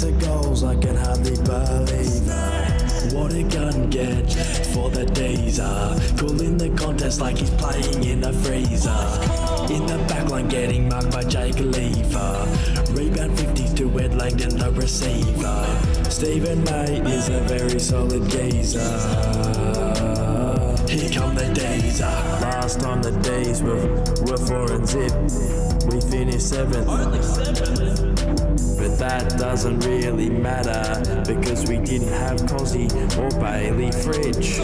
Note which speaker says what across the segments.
Speaker 1: of goals I can hardly believe. What a gun get for the days. Calling the contest like he's playing in a freezer. In the backline getting marked by Jake Lever. Rebound 50s to Ed Langdon the receiver. Stephen May is a very solid geezer. Here come the days. Last time the days were 4 and zip. We finished 7th. But that doesn't really matter because we didn't have Kozzy or Bailey Fridge.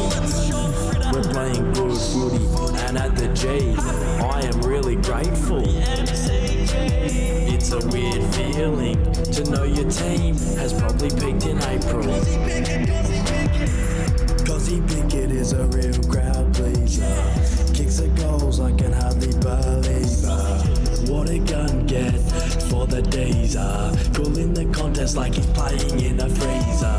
Speaker 1: We're playing good footy and at the G, I am really grateful. It's a weird feeling to know your team has probably peaked in April. Kozzy Pickett is a real crowd pleaser. Kicks the goals I can hardly believe. What a gun get for the days. Calling the contest like he's playing in a freezer.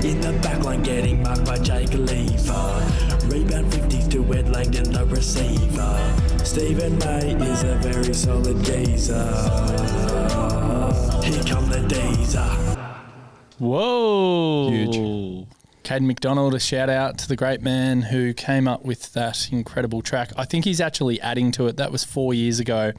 Speaker 1: In the backline getting marked by Jake Lever. Rebound 50s to Ed Langdon the receiver. Stephen May is a very solid geezer. Here come the days.
Speaker 2: Whoa.
Speaker 3: Huge.
Speaker 2: Caden McDonald, a shout out to the great man who came up with that incredible track. I think he's actually adding to it. That was 4 years ago.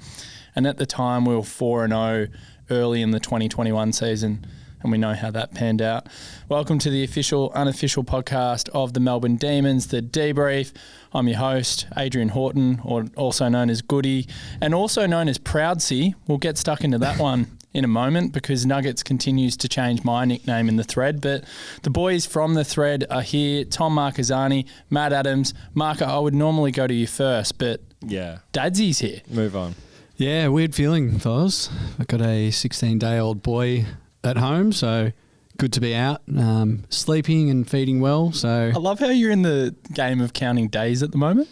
Speaker 2: And at the time we were 4-0 early in the 2021 season. And we know how that panned out. Welcome to the official, unofficial podcast of the Melbourne Demons, the DeeBrief. I'm your host, Adrian Horton, or also known as Goody, and also known as Proudsy. We'll get stuck into that one in a moment because Nuggets continues to change my nickname in the thread. But the boys from the thread are here. Tom Marcazzani, Matt Adams. Marca, I would normally go to you first, but
Speaker 3: Yeah.
Speaker 2: Dadsy's here.
Speaker 3: Move on.
Speaker 4: Yeah, weird feeling, fellas. I've got a 16-day-old boy at home, so good to be out, sleeping and feeding well. So
Speaker 2: I love how you're in the game of counting days at the moment.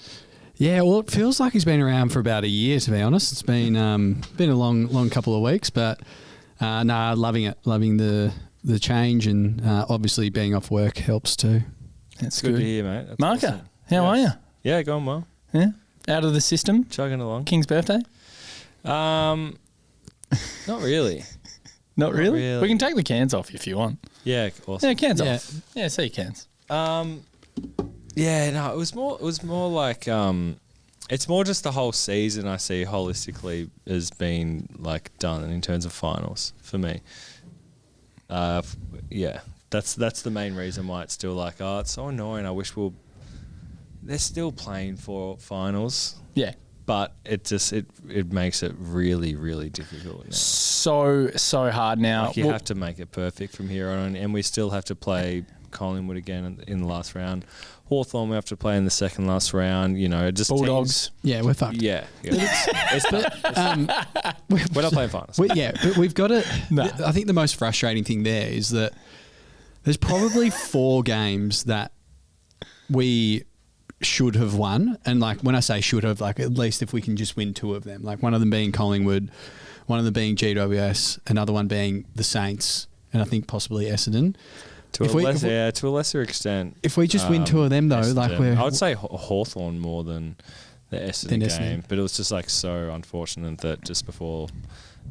Speaker 4: yeah, well, it feels like he's been around for about a year, to be honest. It's been a long couple of weeks, but loving it, loving the change, and obviously being off work helps too.
Speaker 2: That's
Speaker 3: Good to hear, mate. That's
Speaker 2: Marca,
Speaker 3: awesome.
Speaker 2: how are you?
Speaker 3: Yeah, going well.
Speaker 2: Yeah, out of the system.
Speaker 3: Chugging along.
Speaker 2: King's birthday?
Speaker 3: Not really.
Speaker 2: Not really?
Speaker 3: really.
Speaker 2: We can take the cans off if you want.
Speaker 3: Yeah, awesome.
Speaker 2: Yeah, cans
Speaker 4: Yeah.
Speaker 2: off. Yeah, see cans.
Speaker 3: Yeah, no, it was more like it's more just the whole season I see holistically has been like done in terms of finals for me. Yeah, that's the main reason why it's still like, oh, it's so annoying. I wish they're still playing for finals.
Speaker 2: Yeah.
Speaker 3: But it makes it really, really difficult now.
Speaker 2: So hard now.
Speaker 3: Like you have to make it perfect from here on, and we still have to play Collingwood again in the last round. Hawthorn we have to play in the second last round. You know, just
Speaker 2: Bulldogs.
Speaker 4: Yeah, we're fucked.
Speaker 3: Yeah. We're not playing finals.
Speaker 4: But we've got to.
Speaker 2: No.
Speaker 4: I think the most frustrating thing there is that there's probably 4 games that we should have won, and like when I say should have, like at least if we can just win 2 of them, like one of them being Collingwood, one of them being GWS, another one being the Saints, and I think possibly Essendon.
Speaker 3: To a lesser extent.
Speaker 4: If we just win 2 of them though,
Speaker 3: Essendon.
Speaker 4: like
Speaker 3: I would say Hawthorn more than the Essendon game, but it was just like so unfortunate that just before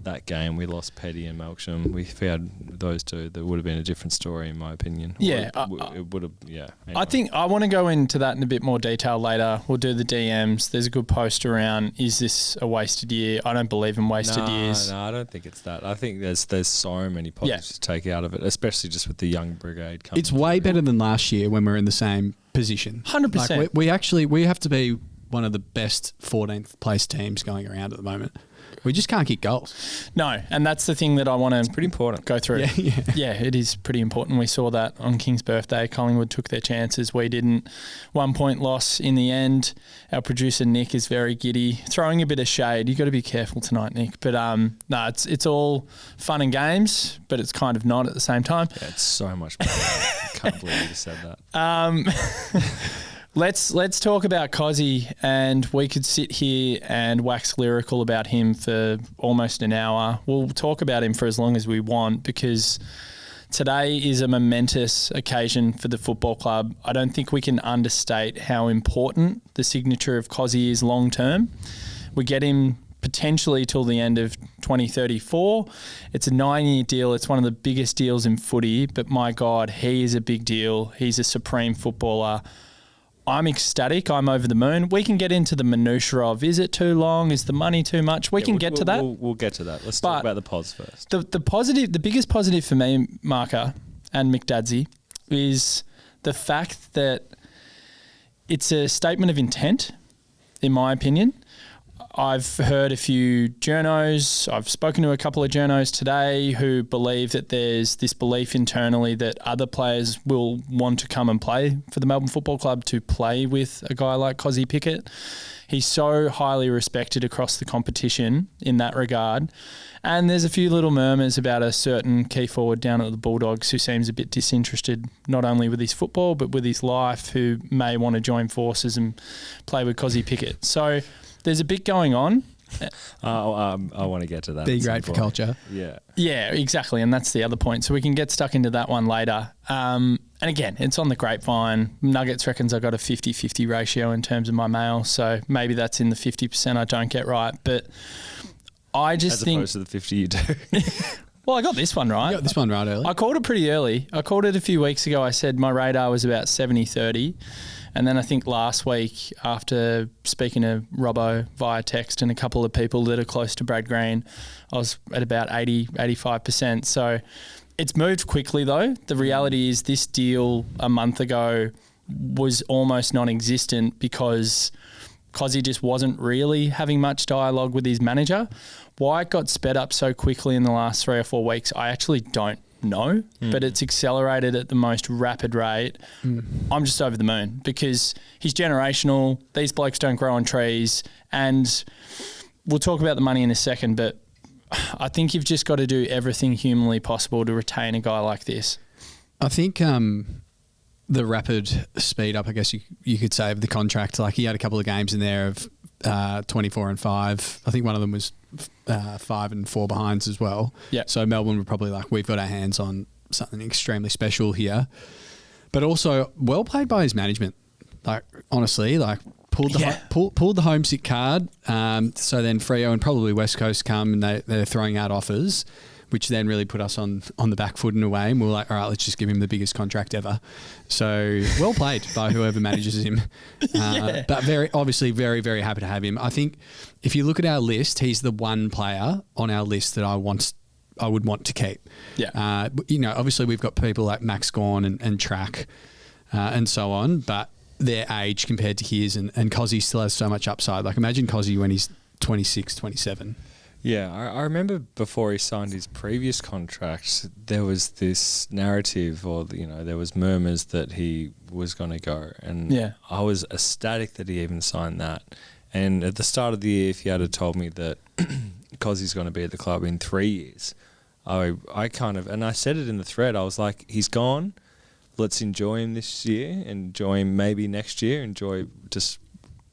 Speaker 3: that game we lost Petty and Melksham. If we had those 2, that would have been a different story in my opinion.
Speaker 2: Yeah,
Speaker 3: it would have. Yeah, anyway.
Speaker 2: I think I want to go into that in a bit more detail later. We'll do the DMs. There's a good post around, is this a wasted year? I don't believe in wasted years.
Speaker 3: No, I don't think it's that. I think there's so many positives to take out of it, especially just with the young brigade coming.
Speaker 4: it's way better than last year when we're in the same position.
Speaker 2: 100%.
Speaker 4: Like we have to be one of the best 14th place teams going around at the moment. We just can't kick goals.
Speaker 2: No, and that's the thing that I want to
Speaker 3: pretty important.
Speaker 2: go through.
Speaker 4: Yeah.
Speaker 2: Yeah, it is pretty important. We saw that on King's birthday. Collingwood took their chances. We didn't. 1 point loss in the end. Our producer, Nick, is very giddy, throwing a bit of shade. You've got to be careful tonight, Nick. But no, it's all fun and games, but it's kind of not at the same time.
Speaker 3: Yeah, it's so much better. I can't believe you just said that.
Speaker 2: Let's talk about Kozzy, and we could sit here and wax lyrical about him for almost an hour. We'll talk about him for as long as we want because today is a momentous occasion for the football club. I don't think we can understate how important the signature of Kozzy is long term. We get him potentially till the end of 2034. It's a 9-year deal. It's one of the biggest deals in footy, but my God, he is a big deal. He's a supreme footballer. I'm ecstatic. I'm over the moon. We can get into the minutiae of, is it too long? Is the money too much? We can get to that.
Speaker 3: We'll get to that. Let's talk about the pos first.
Speaker 2: The biggest positive for me, Marca and Mick Adzy, is the fact that it's a statement of intent, in my opinion. I've heard a few journos, I've spoken to a couple of journos today who believe that there's this belief internally that other players will want to come and play for the Melbourne Football Club to play with a guy like Kozzy Pickett. He's so highly respected across the competition in that regard. And there's a few little murmurs about a certain key forward down at the Bulldogs who seems a bit disinterested, not only with his football, but with his life, who may want to join forces and play with Kozzy Pickett. So there's a bit going on.
Speaker 3: I want to get to that.
Speaker 4: Be great for culture.
Speaker 3: Yeah.
Speaker 2: Yeah, exactly. And that's the other point. So we can get stuck into that one later. And again, it's on the grapevine. Nuggets reckons I got a 50-50 ratio in terms of my mail. So maybe that's in the 50% I don't get right. But I just think...
Speaker 3: As opposed to the 50 you do.
Speaker 2: Well, I got this one right.
Speaker 4: You got this one right early.
Speaker 2: I called it pretty early. I called it a few weeks ago. I said my radar was about 70-30. And then I think last week, after speaking to Robbo via text and a couple of people that are close to Brad Green, I was at about 85%. So it's moved quickly, though. The reality is this deal a month ago was almost non-existent because Kozzy just wasn't really having much dialogue with his manager. Why it got sped up so quickly in the last 3 or 4 weeks, I actually don't know, but it's accelerated at the most rapid rate. I'm just over the moon because he's generational. These blokes don't grow on trees, and we'll talk about the money in a second, but I think you've just got to do everything humanly possible to retain a guy like this.
Speaker 4: I think the rapid speed up, I guess you could say, of the contract, like he had a couple of games in there of 24 and 5. I think one of them was 5 and 4 behinds as well.
Speaker 2: Yeah.
Speaker 4: So Melbourne were probably like, we've got our hands on something extremely special here. But also well played by his management. Like, honestly, like pulled the homesick card. So then Freo and probably West Coast come and they're throwing out offers, which then really put us on the back foot in a way. And we were like, all right, let's just give him the biggest contract ever. So well played by whoever manages him. But obviously very, very happy to have him. I think if you look at our list, he's the one player on our list that I would want to keep.
Speaker 2: Yeah.
Speaker 4: Obviously we've got people like Max Gawn and Track and so on, but their age compared to his and Kozzy still has so much upside. Like imagine Kozzy when he's 26, 27.
Speaker 3: Yeah, I remember before he signed his previous contract, there was this narrative or, there was murmurs that he was going to go. And I was ecstatic that he even signed that. And at the start of the year, if you had told me that Kozzy's going to be at the club in 3 years, I kind of, and I said it in the thread, I was like, he's gone. Let's enjoy him this year, enjoy him maybe next year, enjoy just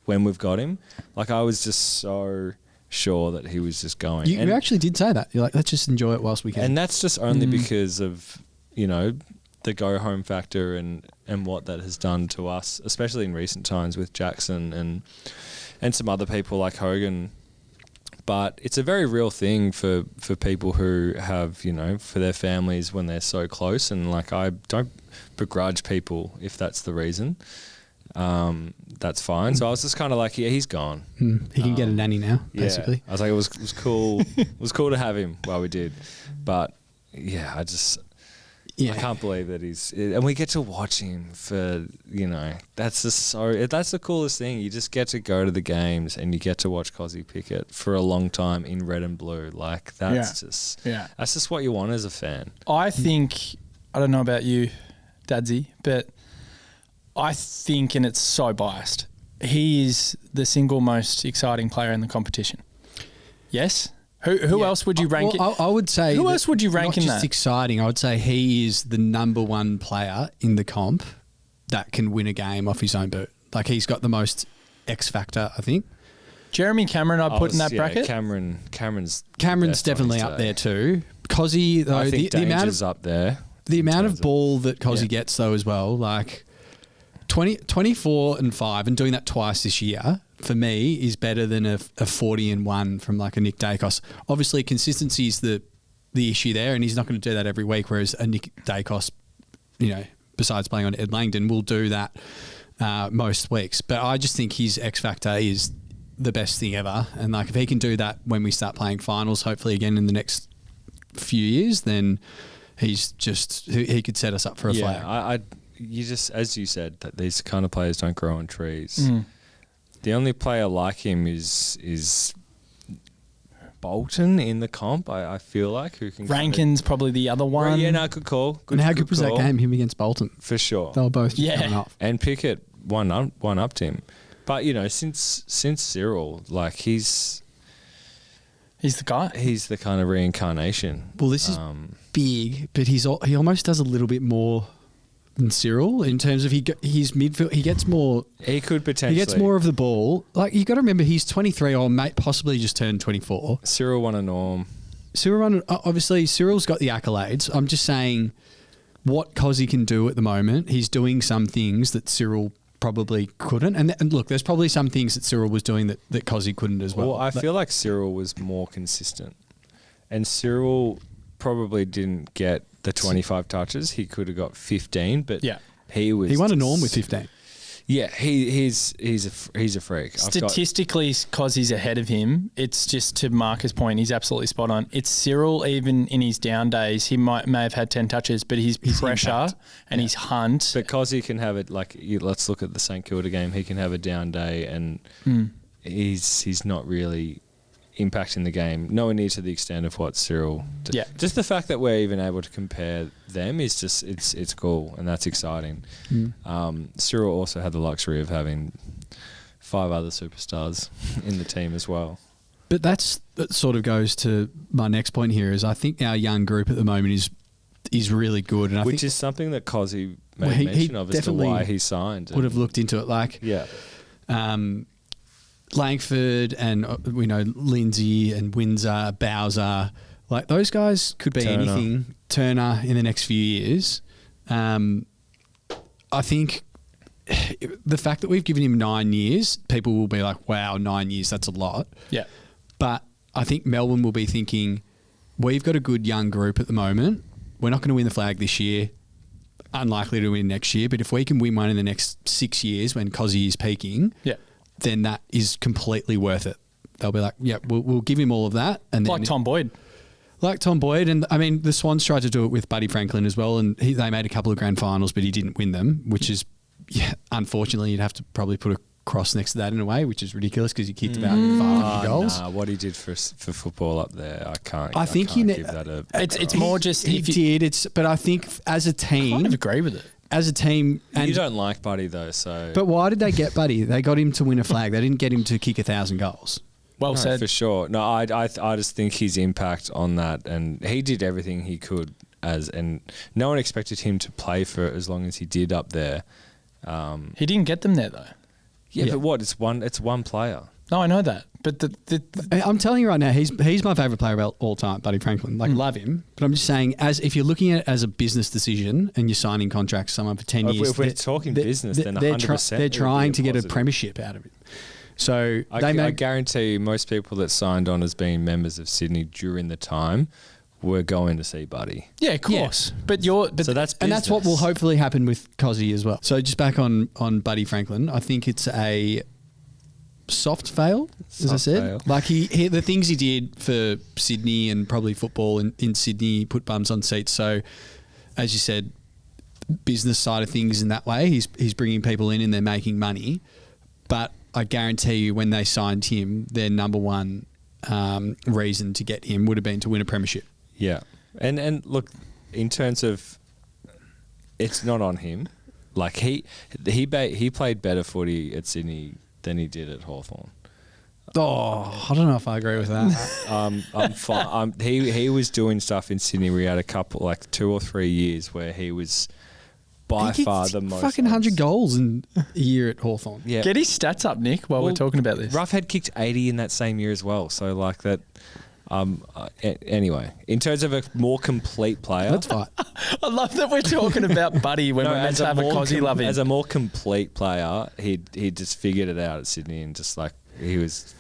Speaker 3: when we've got him. Like I was just so sure that he was just going.
Speaker 4: You actually did say that. You're like, let's just enjoy it whilst we can.
Speaker 3: And that's just only because of, the go home factor and what that has done to us, especially in recent times with Jackson and some other people like Hogan. But it's a very real thing for people who have, for their families when they're so close. And like, I don't begrudge people if that's the reason. That's fine. So I was just kind of like, yeah, he's gone.
Speaker 4: He can get a nanny now, basically.
Speaker 3: Yeah. I was like, it was cool. It was cool to have him while we did. But yeah, I can't believe that and we get to watch him for, that's the coolest thing. You just get to go to the games and you get to watch Kozzy Pickett for a long time in red and blue. Like that's just what you want as a fan.
Speaker 2: I think, I don't know about you, Dadsy, but I think, and it's so biased, he is the single most exciting player in the competition. Yes? Who else would you rank?
Speaker 4: I would say.
Speaker 2: Who else would you rank in that?
Speaker 4: Not just exciting. I would say he is the number one player in the comp that can win a game off his own boot. Like he's got the most X factor, I think.
Speaker 2: Jeremy Cameron, I'd put in that bracket.
Speaker 3: Cameron's
Speaker 4: definitely up there too. Kozzy, though,
Speaker 3: I think the amount of up there.
Speaker 4: The amount of ball that Kozzy gets though as well, like 24 and 5 and doing that twice this year for me is better than a 40 and 1 from like a Nick Dacos. Obviously, consistency is the issue there, and he's not going to do that every week. Whereas a Nick Dacos, besides playing on Ed Langdon, will do that most weeks. But I just think his X factor is the best thing ever, and like if he can do that when we start playing finals, hopefully again in the next few years, then he could set us up for a flag.
Speaker 3: You just, as you said, that these kind of players don't grow on trees. The only player like him is Bolton in the comp. I feel like who can.
Speaker 2: Rankin's probably the other one.
Speaker 3: Yeah, no, good call.
Speaker 4: And how good was that game, him against Bolton?
Speaker 3: For sure.
Speaker 4: They were both coming off.
Speaker 3: And Pickett one upped him, but since Cyril, like he's
Speaker 2: the guy.
Speaker 3: He's the kind of reincarnation.
Speaker 4: Well, this is big, but he almost does a little bit more than Cyril in terms of his midfield. He gets more.
Speaker 3: He could potentially.
Speaker 4: He gets more of the ball. Like you got to remember, he's 23 or possibly just turned 24.
Speaker 3: Cyril won a norm.
Speaker 4: Obviously, Cyril's got the accolades. I'm just saying what Kozzy can do at the moment. He's doing some things that Cyril probably couldn't. And look, there's probably some things that Cyril was doing that Kozzy couldn't as well.
Speaker 3: Well, I feel like Cyril was more consistent, and Cyril probably didn't get the 25 touches. He could have got 15, but he won
Speaker 4: a norm with 15.
Speaker 3: Yeah, he's a freak.
Speaker 2: Statistically, Kozzy's ahead of him. It's just to Marca's point, he's absolutely spot on. It's Cyril, even in his down days, he may have had 10 touches, but his pressure
Speaker 4: impact.
Speaker 2: and his hunt.
Speaker 3: But Kozzy can have it, let's look at the St Kilda game. He can have a down day, and he's not really impacting the game nowhere near to the extent of what Cyril did.
Speaker 2: Yeah.
Speaker 3: Just the fact that we're even able to compare them is just it's cool, and that's exciting. Cyril also had the luxury of having 5 other superstars in the team as well.
Speaker 4: But that sort of goes to my next point here is I think our young group at the moment is really good, and
Speaker 3: which is something that Kozzy made mention of as to why he signed.
Speaker 4: Would have looked into it, Langford and Lindsay and Windsor, Bowser, like those guys could be anything. Turner in the next few years. I think the fact that we've given him 9 years, people will be like, "Wow, 9 years, that's a lot."
Speaker 2: Yeah,
Speaker 4: but I think Melbourne will be thinking, "We've got a good young group at the moment. We're not going to win the flag this year. Unlikely to win next year, but if we can win one in the next 6 years when Kozzy is peaking, then that is completely worth it." They'll be like, "Yeah, we'll give him all of that." And
Speaker 2: like Tom Boyd.
Speaker 4: And I mean, the Swans tried to do it with Buddy Franklin as well, and they made a couple of grand finals, but he didn't win them, which is, unfortunately, you'd have to probably put a cross next to that in a way, which is ridiculous because he kicked about 500 goals.
Speaker 3: What he did for football up there, I can't.
Speaker 4: I think
Speaker 3: give that a.
Speaker 2: It's more just
Speaker 4: he did. But I think as a team,
Speaker 2: I kind of agree with it.
Speaker 4: As a team, and
Speaker 3: you don't like Buddy though, so.
Speaker 4: But why did they get Buddy? They got him to win a flag. They didn't get him to kick 1,000 goals.
Speaker 2: Well said.
Speaker 3: For sure. No, I just think his impact on that, and he did everything he could and no one expected him to play for as long as he did up there.
Speaker 2: He didn't get them there though.
Speaker 3: Yeah, but what? It's one player.
Speaker 2: No, I know that. But
Speaker 4: I'm telling you right now, he's my favourite player of all time, Buddy Franklin. Love him. But I'm just saying, if you're looking at it as a business decision and you're signing contracts with someone for 10 years...
Speaker 3: If we're talking business, then 100%.
Speaker 4: They're trying to get a premiership out of it. So
Speaker 3: I guarantee you most people that signed on as being members of Sydney during the time were going to see Buddy.
Speaker 2: Yeah, of course.
Speaker 4: Yeah.
Speaker 2: But
Speaker 3: so that's business.
Speaker 4: And that's what will hopefully happen with Kozzy as well. So just back on Buddy Franklin, I think it's a soft fail, as I said.
Speaker 3: Fail.
Speaker 4: Like he the things he did for Sydney and probably football in Sydney put bums on seats. So as you said, business side of things in that way, he's bringing people in and they're making money. But I guarantee you when they signed him, their number one reason to get him would have been to win a premiership.
Speaker 3: Yeah. And look, in terms of, it's not on him. Like he played better footy at Sydney than he did at Hawthorn.
Speaker 4: Oh, I don't know if I agree with that.
Speaker 3: I'm fine. He was doing stuff in Sydney where he had a couple, 2 or 3 years where he was by far the most.
Speaker 4: Fucking 100 goals in a year at Hawthorn.
Speaker 3: Yeah.
Speaker 2: Get his stats up, Nick, while we're talking about this.
Speaker 3: Rough had kicked 80 in that same year as well. So that Anyway, in terms of a more complete player,
Speaker 4: That's fine.
Speaker 2: I love that we're talking about Buddy when we're meant to have a Kozzy love him.
Speaker 3: As a more complete player, he just figured it out at Sydney and just like he was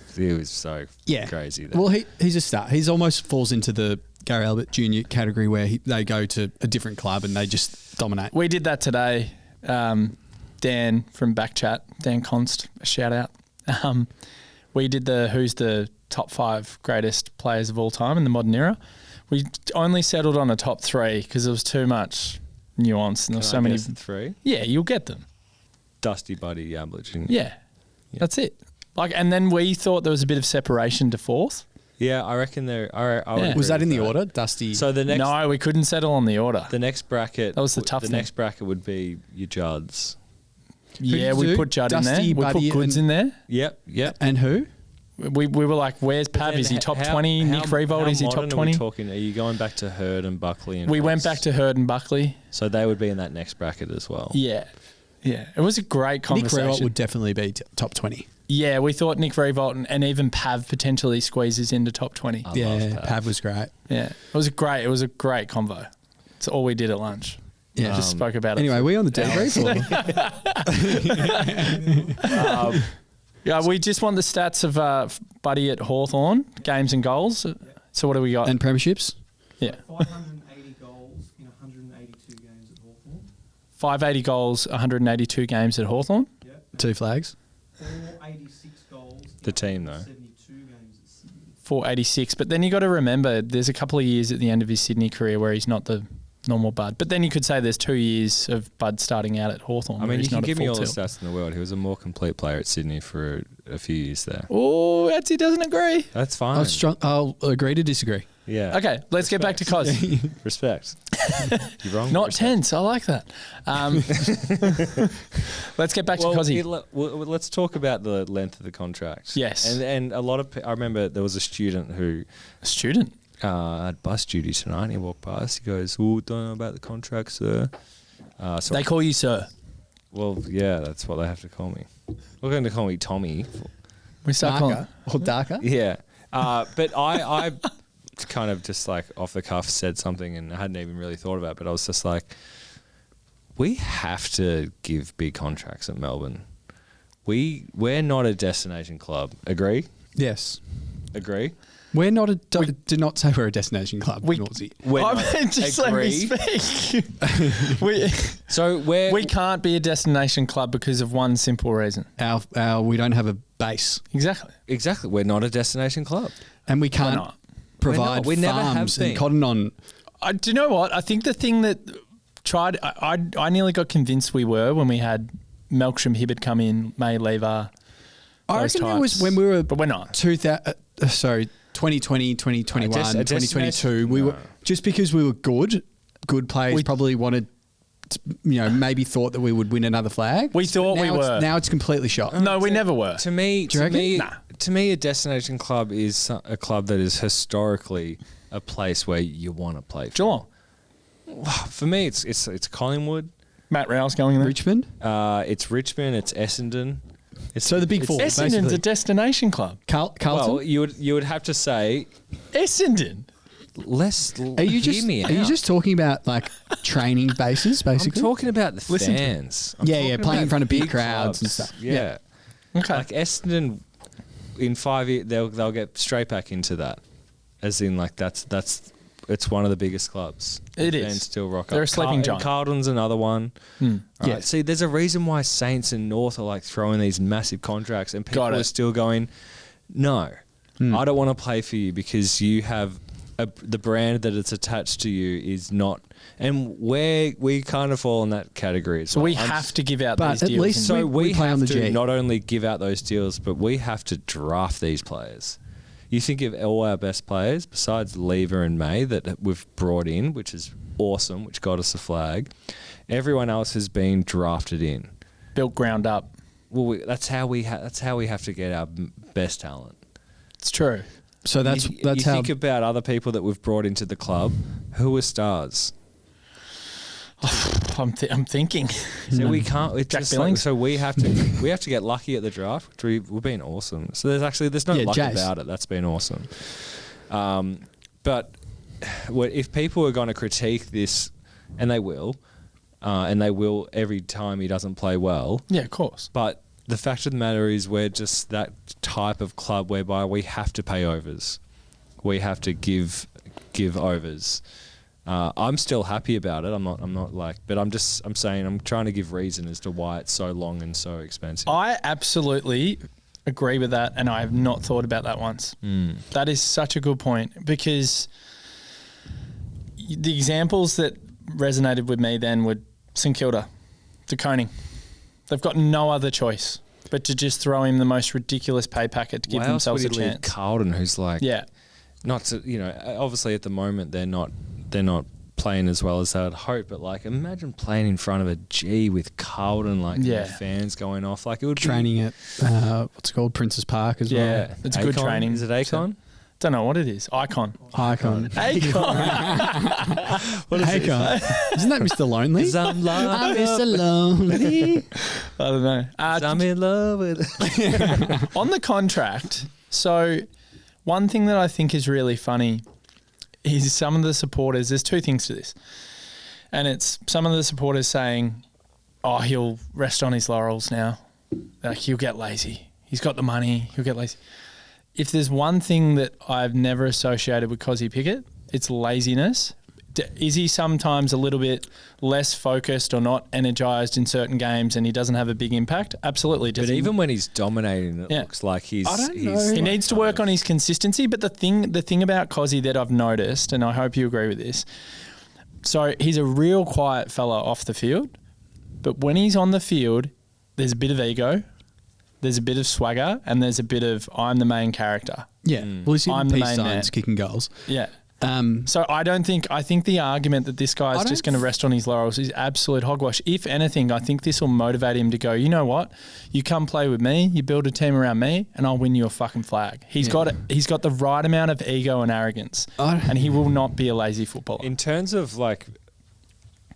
Speaker 3: so crazy. There.
Speaker 4: Well, he's a star. He's almost falls into the Gary Albert Jr. category where they go to a different club and they just dominate.
Speaker 2: We did that today. Dan from Backchat, Dan Const, a shout out. We did who's the top 5 greatest players of all time in the modern era. We only settled on a top 3 because there was too much nuance and there was so many.
Speaker 3: 3?
Speaker 2: Yeah, you'll get them.
Speaker 3: Dusty, Buddy, Albert Jr.
Speaker 2: Yeah, that's it. And then we thought there was a bit of separation to 4th.
Speaker 3: Yeah, I reckon there.
Speaker 4: Was that in the order? Dusty.
Speaker 3: So the next.
Speaker 2: No, we couldn't settle on the order.
Speaker 3: The next bracket.
Speaker 2: That was the tough thing.
Speaker 3: The next bracket would be your Judds.
Speaker 2: Yeah, we put Judd
Speaker 4: Dusty,
Speaker 2: in there.
Speaker 4: Buddy,
Speaker 2: we put Goods in there.
Speaker 3: Yep.
Speaker 4: And who?
Speaker 2: We were like, where's Pav? Is he top 20? Nick Revolt, is he top 20?
Speaker 3: Are you going back to Hurd and Buckley? And
Speaker 2: we
Speaker 3: Fox?
Speaker 2: went back to Hurd and Buckley.
Speaker 3: So they would be in that next bracket as well.
Speaker 2: Yeah. It was a great conversation.
Speaker 4: Nick Revolt would definitely be top 20.
Speaker 2: Yeah, we thought Nick Revolt and even Pav potentially squeezes into top 20.
Speaker 3: I love
Speaker 4: Pav was great.
Speaker 2: Yeah, it was a great convo. It's all we did at lunch.
Speaker 4: Yeah,
Speaker 2: just spoke about
Speaker 4: anyway,
Speaker 2: it.
Speaker 4: we on the DeeBrief?
Speaker 2: Yeah, we just want the stats of Buddy at Hawthorn, games and goals. So what do we got?
Speaker 4: And premierships?
Speaker 2: Yeah.
Speaker 5: 580 goals in 182 games at Hawthorn.
Speaker 2: 580 goals, 182 games at Hawthorn.
Speaker 5: Yep.
Speaker 4: 2 flags.
Speaker 5: 486 goals.
Speaker 3: The team, though.
Speaker 5: 72 games at Sydney.
Speaker 2: 486. But then you got to remember, there's a couple of years at the end of his Sydney career where he's not the normal Bud. But then you could say there's 2 years of Bud starting out at Hawthorn.
Speaker 3: I mean, you can give me all the
Speaker 2: tilt.
Speaker 3: stats in the world. He was a more complete player at Sydney for a few years there.
Speaker 2: Oh, Adzy doesn't agree.
Speaker 3: That's fine.
Speaker 4: I'll agree to disagree.
Speaker 3: Yeah.
Speaker 2: Okay, let's get back to Kozzy.
Speaker 3: Respect. You're wrong.
Speaker 2: Not
Speaker 3: respect.
Speaker 2: tense. I like that. Let's get back to Kozzy.
Speaker 3: Let's talk about the length of the contract.
Speaker 2: Yes.
Speaker 3: And a lot of I remember there was a student who
Speaker 2: A student?
Speaker 3: had bus duty tonight. And he walked past. He goes, "Oh, don't know about the contract, sir." So
Speaker 2: They call you sir.
Speaker 3: well, yeah, that's what they have to call me. We're going to call me Tommy.
Speaker 2: We start calling.
Speaker 4: Darker or darker?
Speaker 3: Yeah. But I kind of just like off the cuff said something and I hadn't even really thought about it, but I was just like, we have to give big contracts at Melbourne. We're not a destination club. Agree?
Speaker 4: Yes.
Speaker 3: Agree?
Speaker 4: We're not do not say we're a destination club. Naughtsie.
Speaker 3: We're
Speaker 2: I
Speaker 3: not.
Speaker 2: mean, just
Speaker 3: Agree?
Speaker 2: let me speak.
Speaker 3: So
Speaker 2: we can't be a destination club because of one simple reason.
Speaker 4: Our we don't have a base,
Speaker 3: Exactly. We're not a destination club.
Speaker 4: and we
Speaker 2: Why
Speaker 4: can't
Speaker 2: not?
Speaker 4: provide
Speaker 3: We never have
Speaker 4: farms
Speaker 3: been.
Speaker 4: and cotton on.
Speaker 2: Do you know what? I think the thing that I nearly got convinced we were when we had Melksham Hibbert come in, May Lever.
Speaker 4: I
Speaker 2: those
Speaker 4: reckon it was
Speaker 2: types.
Speaker 4: when we were,
Speaker 2: But we're not.
Speaker 4: 2020, 2021,
Speaker 3: A
Speaker 4: 2022. We
Speaker 3: no.
Speaker 4: were just because we were good players probably wanted, maybe thought that we would win another flag.
Speaker 2: We thought we were.
Speaker 4: Now it's completely shot.
Speaker 2: No, we never were.
Speaker 3: To me,
Speaker 4: Do you reckon?
Speaker 3: to me, a destination club is a club that is historically a place where you want to play.
Speaker 2: Geelong.
Speaker 3: For me, it's Collingwood.
Speaker 2: Matt Rouse going there.
Speaker 4: Richmond.
Speaker 3: It's Richmond. It's Essendon.
Speaker 4: So the big four.
Speaker 2: Essendon's
Speaker 4: basically.
Speaker 2: a destination club.
Speaker 4: Carlton.
Speaker 3: Well, you would have to say
Speaker 2: Essendon.
Speaker 4: Are you
Speaker 3: Hear me
Speaker 4: just talking about like training bases,
Speaker 3: I'm
Speaker 4: basically?
Speaker 3: talking about the
Speaker 2: Listen to
Speaker 3: fans. I'm
Speaker 4: Yeah,
Speaker 3: talking
Speaker 4: playing in
Speaker 3: about
Speaker 4: front of big crowds and
Speaker 3: clubs.
Speaker 4: stuff.
Speaker 3: Yeah.
Speaker 2: Okay.
Speaker 3: Like Essendon, in 5 years, they'll get straight back into that. As in, like it's one of the biggest clubs.
Speaker 2: It is.
Speaker 3: And still rock up.
Speaker 2: They're a sleeping giant.
Speaker 3: Carlton's another one.
Speaker 2: Hmm.
Speaker 3: Right.
Speaker 4: Yeah.
Speaker 3: See, there's a reason why Saints and North are like throwing these massive contracts, and people
Speaker 2: Got it.
Speaker 3: are still going, no, I don't want to play for you because you have the brand that it's attached to you is not. And we kind of fall in that category as
Speaker 2: So
Speaker 3: well.
Speaker 2: we have to give out
Speaker 4: But
Speaker 2: these
Speaker 4: at
Speaker 2: deals.
Speaker 4: least
Speaker 3: So
Speaker 4: we play
Speaker 3: have
Speaker 4: on the
Speaker 3: to
Speaker 4: G.
Speaker 3: not only give out those deals, but we have to draft these players. You think of all our best players, besides Lever and May, that we've brought in, which is awesome, which got us a flag. Everyone else has been drafted in.
Speaker 2: built ground up.
Speaker 3: Well, that's how we have to get our best talent.
Speaker 2: It's true.
Speaker 4: So that's
Speaker 3: you
Speaker 4: how.
Speaker 3: think about other people that we've brought into the club who are stars.
Speaker 2: I'm thinking.
Speaker 3: So we can't. It's
Speaker 2: Jack
Speaker 3: just
Speaker 2: Billings?
Speaker 3: so we have to get lucky at the draft, which we've been awesome. So there's no
Speaker 4: Yeah,
Speaker 3: luck
Speaker 4: Jace.
Speaker 3: about it. That's been awesome. But if people are going to critique this, and they will every time he doesn't play well.
Speaker 2: Yeah, of course.
Speaker 3: But the fact of the matter is we're just that type of club whereby we have to pay overs. We have to give overs. I'm still happy about it. I'm not like, but I'm saying I'm trying to give reason as to why it's so long and so expensive.
Speaker 2: I absolutely agree with that, and I have not thought about that once. That is such a good point, because the examples that resonated with me then were St Kilda, De Koning. They've got no other choice but to just throw him the most ridiculous pay packet to give themselves a chance.
Speaker 3: Carlton, who's like, not to, obviously at the moment they're not playing as well as I'd hope, but like imagine playing in front of a G with Carlton, like the fans going off, like it would
Speaker 4: training at what's it called, Princess Park as well.
Speaker 2: Yeah, it's good training.
Speaker 3: Is it Akon?
Speaker 2: Don't know what it is. Icon.
Speaker 4: Icon.
Speaker 3: What is it?
Speaker 4: Isn't that Mr. Lonely?
Speaker 3: I'm
Speaker 4: Mr. Lonely.
Speaker 2: I don't know.
Speaker 3: I'm in love with it.
Speaker 2: On the contract, so one thing that I think is really funny is some of the supporters, there's two things to this. And it's some of the supporters saying, oh, he'll rest on his laurels now. Like, he'll get lazy. He's got the money. He'll get lazy. If there's one thing that I've never associated with Kozzy Pickett, it's laziness. Is he sometimes a little bit less focused or not energized in certain games and he doesn't have a big impact? Absolutely.
Speaker 3: But even when he's dominating, it looks like he's...
Speaker 4: I don't know.
Speaker 2: He needs to work on his consistency. But the thing about Kozzy that I've noticed, and I hope you agree with this, so he's a real quiet fella off the field, but when he's on the field, there's a bit of ego, there's a bit of swagger, and there's a bit of I'm the main character.
Speaker 4: Yeah. Well, he's in
Speaker 2: I'm the
Speaker 4: peace
Speaker 2: main
Speaker 4: signs,
Speaker 2: man.
Speaker 4: kicking goals.
Speaker 2: Yeah. So I think the argument that this guy's just going to rest on his laurels is absolute hogwash. If anything, I think this will motivate him to go, you know what? You come play with me, you build a team around me, and I'll win you a fucking flag. He's got the right amount of ego and arrogance, and he will not be a lazy footballer.
Speaker 3: In terms of like,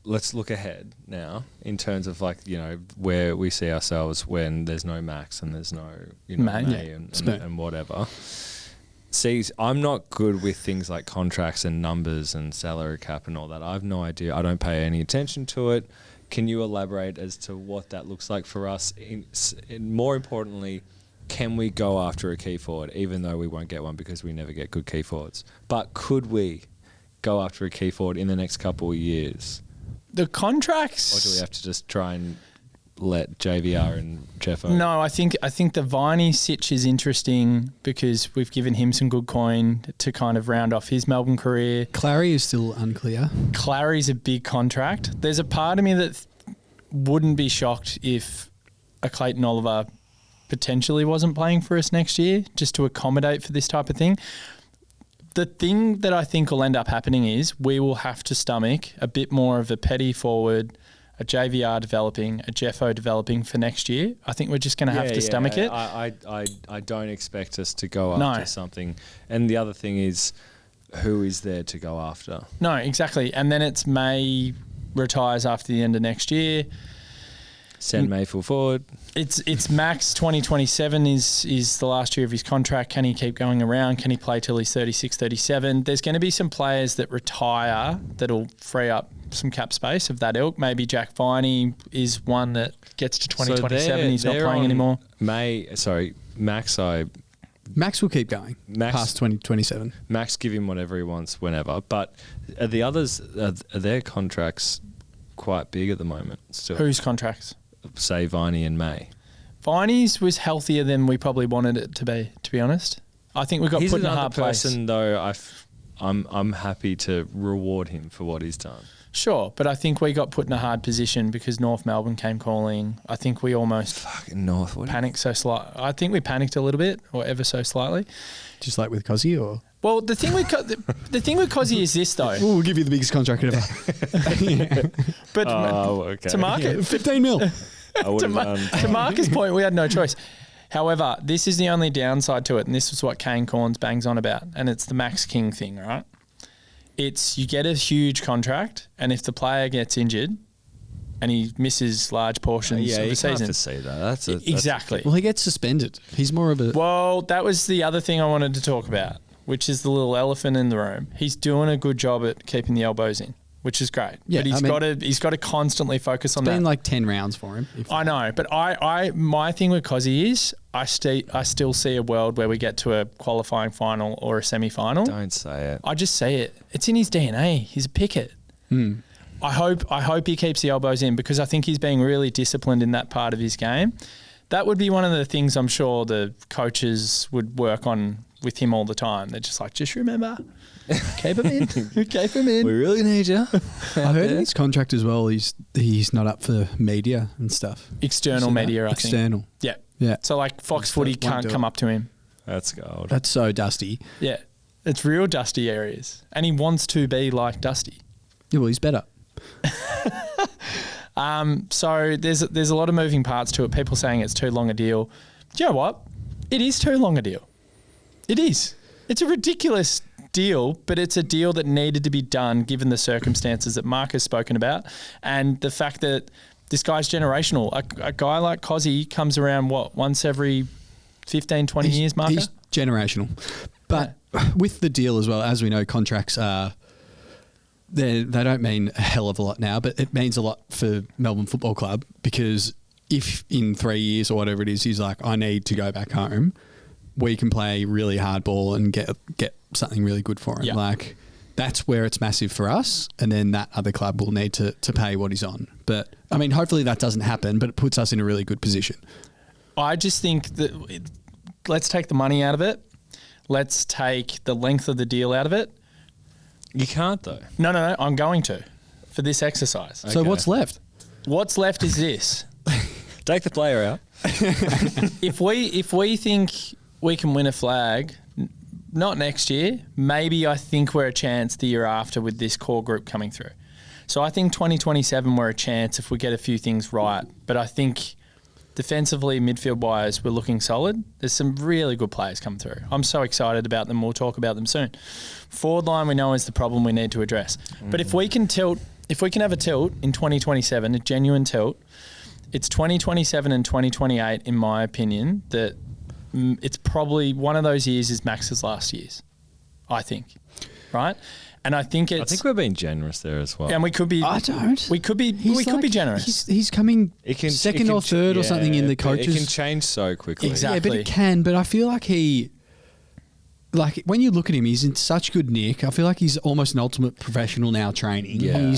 Speaker 3: let's look ahead now. In terms of like, where we see ourselves when there's no Max and there's no May and whatever. See, I'm not good with things like contracts and numbers and salary cap and all that. I have no idea. I don't pay any attention to it. Can you elaborate as to what that looks like for us? And more importantly, can we go after a key forward, even though we won't get one because we never get good key forwards? But could we go after a key forward in the next couple of years?
Speaker 2: The contracts...
Speaker 3: Or do we have to just try and let JVR and Jeffo?
Speaker 2: No, I think the Viney sitch is interesting because we've given him some good coin to kind of round off his Melbourne career.
Speaker 4: Clary is still unclear.
Speaker 2: Clary's a big contract. There's a part of me that wouldn't be shocked if a Clayton Oliver potentially wasn't playing for us next year just to accommodate for this type of thing. The thing that I think will end up happening is we will have to stomach a bit more of a petty forward, a JVR developing, a Jeffo developing for next year. I think we're just going to have to stomach it.
Speaker 3: I don't expect us to go after something. And the other thing is, who is there to go after?
Speaker 2: No, exactly. And then it's May retires after the end of next year.
Speaker 3: Send May full forward.
Speaker 2: It's Max 2027 is the last year of his contract. Can he keep going around? Can he play till he's 36, 37? There's going to be some players that retire that'll free up some cap space of that ilk. Maybe Jack Viney is one that gets to 2027. He's not playing anymore.
Speaker 3: Max
Speaker 4: will keep going past 2027.
Speaker 3: Max, give him whatever he wants whenever. But are the others, are their contracts quite big at the moment still?
Speaker 2: Whose contracts?
Speaker 3: Say Viney and May.
Speaker 2: Viney's was healthier than we probably wanted it to be honest. I think we got put in a hard place.
Speaker 3: He's another person though, I'm happy to reward him for what he's done.
Speaker 2: Sure, but I think we got put in a hard position because North Melbourne came calling. I think we almost panicked so slight. I think we panicked a little bit, or ever so slightly.
Speaker 4: Just like with Kozzy, or?
Speaker 2: Well, the thing with Kozzy is this though.
Speaker 4: We'll give you the biggest contract ever.
Speaker 2: But to Marca,
Speaker 4: 15 mil.
Speaker 2: To Marca's point, we had no choice. However, this is the only downside to it, and this is what Kane Corns bangs on about, and it's the Max King thing, right? It's you get a huge contract, and if the player gets injured and he misses large portions of the season.
Speaker 3: You can't foresee that.
Speaker 2: Exactly.
Speaker 4: Well, he gets suspended. He's more of a...
Speaker 2: Well, that was the other thing I wanted to talk about. which is the little elephant in the room, he's doing a good job at keeping the elbows in, which is great.
Speaker 4: Yeah,
Speaker 2: but he's got to constantly focus on that.
Speaker 4: It's been like 10 rounds for him.
Speaker 2: I know, but my thing with Kozzy is I still see a world where we get to a qualifying final or a semi-final.
Speaker 3: Don't say it.
Speaker 2: I just see it. It's in his DNA. He's a Pickett. I hope he keeps the elbows in because I think he's being really disciplined in that part of his game. That would be one of the things I'm sure the coaches would work on with him all the time. They're just like, just remember, keep him in. Keep him in.
Speaker 3: We really need you.
Speaker 4: I heard in his contract as well, he's not up for media and stuff.
Speaker 2: External media, I think.
Speaker 4: External.
Speaker 2: Yeah.
Speaker 4: Yeah.
Speaker 2: So like Fox Footy can't come up to him.
Speaker 3: That's gold.
Speaker 4: That's so Dusty.
Speaker 2: Yeah. It's real Dusty areas. And he wants to be like Dusty.
Speaker 4: Yeah, well, he's better.
Speaker 2: So there's a lot of moving parts to it. People saying it's too long a deal. Do you know what? It is too long a deal. It is. It's a ridiculous deal, but it's a deal that needed to be done given the circumstances that Mark has spoken about and the fact that this guy's generational. A guy like Kozzy comes around, once every 15, 20 years, Marca?
Speaker 4: He's generational. But with the deal as well, as we know, contracts are... They don't mean a hell of a lot now, but it means a lot for Melbourne Football Club because if in 3 years or whatever it is, he's like, I need to go back home, we can play really hard ball and get something really good for him.
Speaker 2: Yeah.
Speaker 4: Like that's where it's massive for us, and then that other club will need to pay what he's on. But I mean, hopefully that doesn't happen, but it puts us in a really good position.
Speaker 2: I just think that let's take the money out of it. Let's take the length of the deal out of it.
Speaker 3: You can't though.
Speaker 2: No. I'm going to for this exercise.
Speaker 4: So what's left?
Speaker 2: What's left is this.
Speaker 3: Take the player out.
Speaker 2: If we think we can win a flag, not next year, maybe I think we're a chance the year after with this core group coming through. So I think 2027 we're a chance if we get a few things right. But I think defensively, midfield-wise, we're looking solid. There's some really good players come through. I'm so excited about them. We'll talk about them soon. Forward line we know is the problem we need to address. But if we can have a tilt in 2027, a genuine tilt, it's 2027 and 2028, in my opinion, that it's probably one of those years is Max's last years, I think. Right? And I think
Speaker 3: we're being generous there as well.
Speaker 2: And we could be.
Speaker 4: I don't.
Speaker 2: We could be generous.
Speaker 4: He's coming second or third or something in the coaches.
Speaker 3: It can change so quickly.
Speaker 2: Exactly.
Speaker 4: Yeah, but it can. But I feel like when you look at him, he's in such good nick. I feel like he's almost an ultimate professional now training.
Speaker 3: Yeah.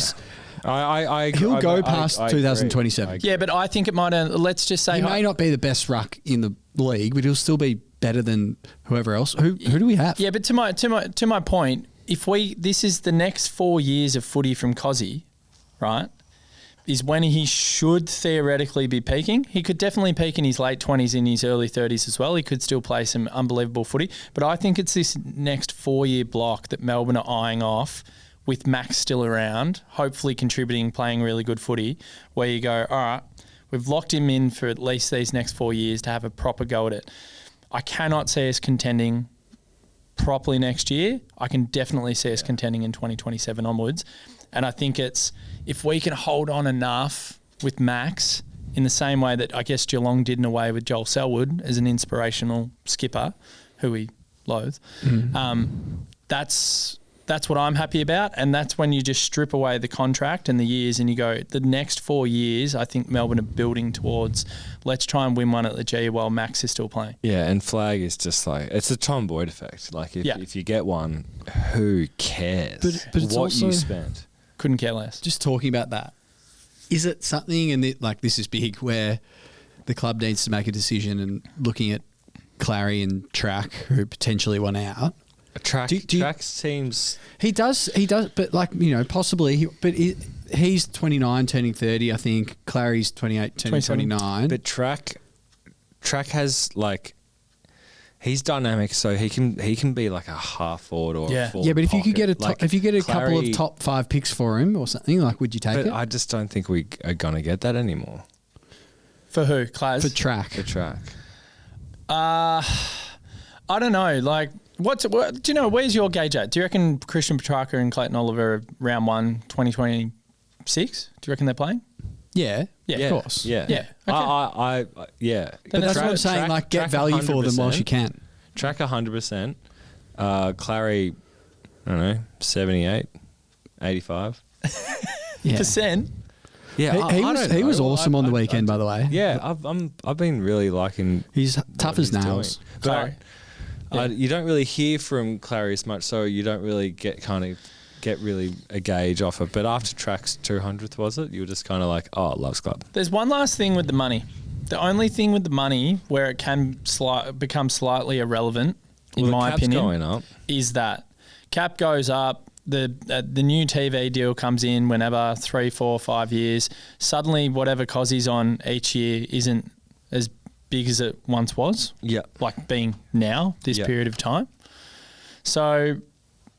Speaker 4: He'll go past 2027.
Speaker 2: Yeah, but I think it might. Let's just say
Speaker 4: He may not be the best ruck in the league, but he'll still be better than whoever else. Who do we have?
Speaker 2: Yeah, but to my point, this is the next 4 years of footy from Kozzy, right? Is when he should theoretically be peaking. He could definitely peak in his late 20s, in his early 30s as well. He could still play some unbelievable footy. But I think it's this next 4 year block that Melbourne are eyeing off with Max still around, hopefully contributing, playing really good footy, where you go, all right, we've locked him in for at least these next 4 years to have a proper go at it. I cannot see us contending properly next year. I can definitely see us contending in 2027 onwards. And I think it's if we can hold on enough with Max in the same way that I guess Geelong did in a way with Joel Selwood as an inspirational skipper who we loathe. That's what I'm happy about, and that's when you just strip away the contract and the years and you go, the next 4 years, I think Melbourne are building towards, let's try and win one at the G while Max is still playing.
Speaker 3: Yeah, and flag is just like, it's a Tom Boyd effect. Like, if you get one, who cares
Speaker 4: but it's
Speaker 3: what
Speaker 4: also,
Speaker 3: you spent?
Speaker 2: Couldn't care less.
Speaker 4: Just talking about that, is it something, and this is big, where the club needs to make a decision and looking at Clary and Track, who potentially went out,
Speaker 3: Track seems...
Speaker 4: He does, but possibly. He's 29, turning 30, I think. Clary's 28, turning 29.
Speaker 3: But Track has, he's dynamic, so he can be like a half forward or a forward.
Speaker 4: Yeah, but if you could
Speaker 3: pocket.
Speaker 4: get a
Speaker 3: Clary,
Speaker 4: couple of top 5 picks for him or something, would you take it?
Speaker 3: I just don't think we are going to get that anymore.
Speaker 2: For who? Class?
Speaker 4: For Track.
Speaker 2: I don't know. Do you know, where's your gauge at? Do you reckon Christian Petrarca and Clayton Oliver round 1, 2026? Do you reckon they're playing?
Speaker 4: Yeah,
Speaker 3: of
Speaker 4: course.
Speaker 3: Yeah.
Speaker 2: Okay.
Speaker 3: Yeah.
Speaker 4: But that's what I'm saying, get value for them whilst you can.
Speaker 3: Track 100%. Clary, I don't know, 78, 85.
Speaker 4: Yeah.
Speaker 2: Percent.
Speaker 3: Yeah,
Speaker 4: He was awesome on the weekend, by the way.
Speaker 3: Yeah, I've been really liking.
Speaker 4: He's tough as
Speaker 3: he's
Speaker 4: nails.
Speaker 3: doing.
Speaker 2: Clary.
Speaker 3: But you don't really hear from Clary as much, so you don't really get really a gauge off it. But after Track's 200th, was it? You were just kind of like, oh, Loves Club.
Speaker 2: There's one last thing with the money. The only thing with the money where it can become slightly irrelevant, in
Speaker 3: Well, the
Speaker 2: my
Speaker 3: cap's
Speaker 2: opinion,
Speaker 3: going up.
Speaker 2: is that cap goes up. The new TV deal comes in whenever 3, 4, 5 years. Suddenly, whatever Kozzy's on each year isn't as big as it once was.
Speaker 3: Yeah.
Speaker 2: Like being now, this
Speaker 3: Yeah.
Speaker 2: period of time. So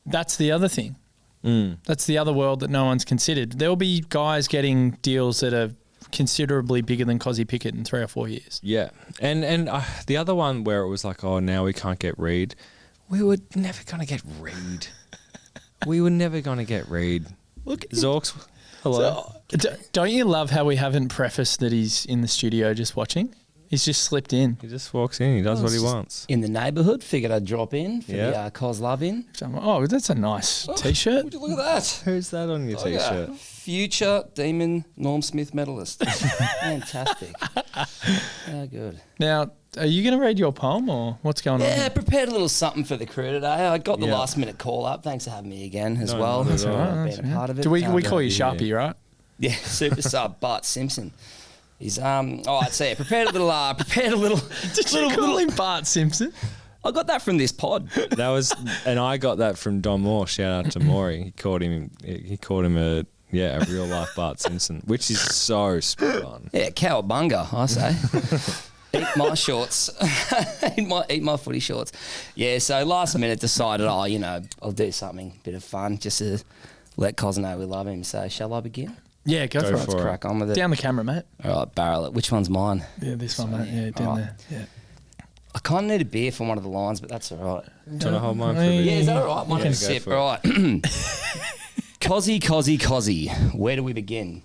Speaker 2: that's the other thing. That's the other world that no one's considered. There'll be guys getting deals that are considerably bigger than Kozzy Pickett in 3 or 4 years.
Speaker 3: Yeah. And the other one where it was like, oh, now we can't get Reed. We were never going to get Reed. We were never going to get Reed.
Speaker 2: Look,
Speaker 3: Zorks, hello.
Speaker 2: Don't you love how we haven't prefaced that he's in the studio just watching? He's just slipped in.
Speaker 3: He just walks in. He does what he wants.
Speaker 6: In the neighbourhood, figured I'd drop in for the Cos Love in.
Speaker 2: So I'm like, oh, that's a nice T-shirt.
Speaker 6: Would you look at that?
Speaker 3: Who's that on your T-shirt?
Speaker 6: Future Demon Norm Smith medalist. Fantastic. How good.
Speaker 2: Now, are you going to read your poem or what's going on?
Speaker 6: Yeah,
Speaker 2: here?
Speaker 6: prepared a little something for the crew today. I got the
Speaker 3: Yeah.
Speaker 6: last minute call up. Thanks for having me again as
Speaker 3: No,
Speaker 6: well.
Speaker 3: not at all.
Speaker 6: Been a part of it.
Speaker 2: Do we call you Sharpie, right?
Speaker 6: Yeah, super sub Bart Simpson. He's I'd say prepared a little.
Speaker 2: Did you call him Bart Simpson?
Speaker 6: I got that from this pod.
Speaker 3: That was, and I got that from Don Moore. Shout out to Maury. He called him a real life Bart Simpson, which is so spot on.
Speaker 6: Yeah, cowabunga, I say. Eat my shorts. eat my footy shorts. Yeah, so last minute decided, I'll do something, bit of fun, just to let Cos know we love him. So shall I begin?
Speaker 2: Yeah, go for it.
Speaker 6: Let's crack on with it.
Speaker 2: Down the camera, mate.
Speaker 6: All right, barrel it. Which one's mine?
Speaker 2: Yeah, this one, mate. Yeah, down there. Yeah.
Speaker 6: I kind of need a beer from one of the lines, but that's all right.
Speaker 3: Do you want to hold mine for a bit?
Speaker 6: Yeah, is that all right? One
Speaker 3: Yeah,
Speaker 6: at a
Speaker 3: go
Speaker 6: sip.
Speaker 3: for it.
Speaker 6: All right. Kozzy, where do we begin?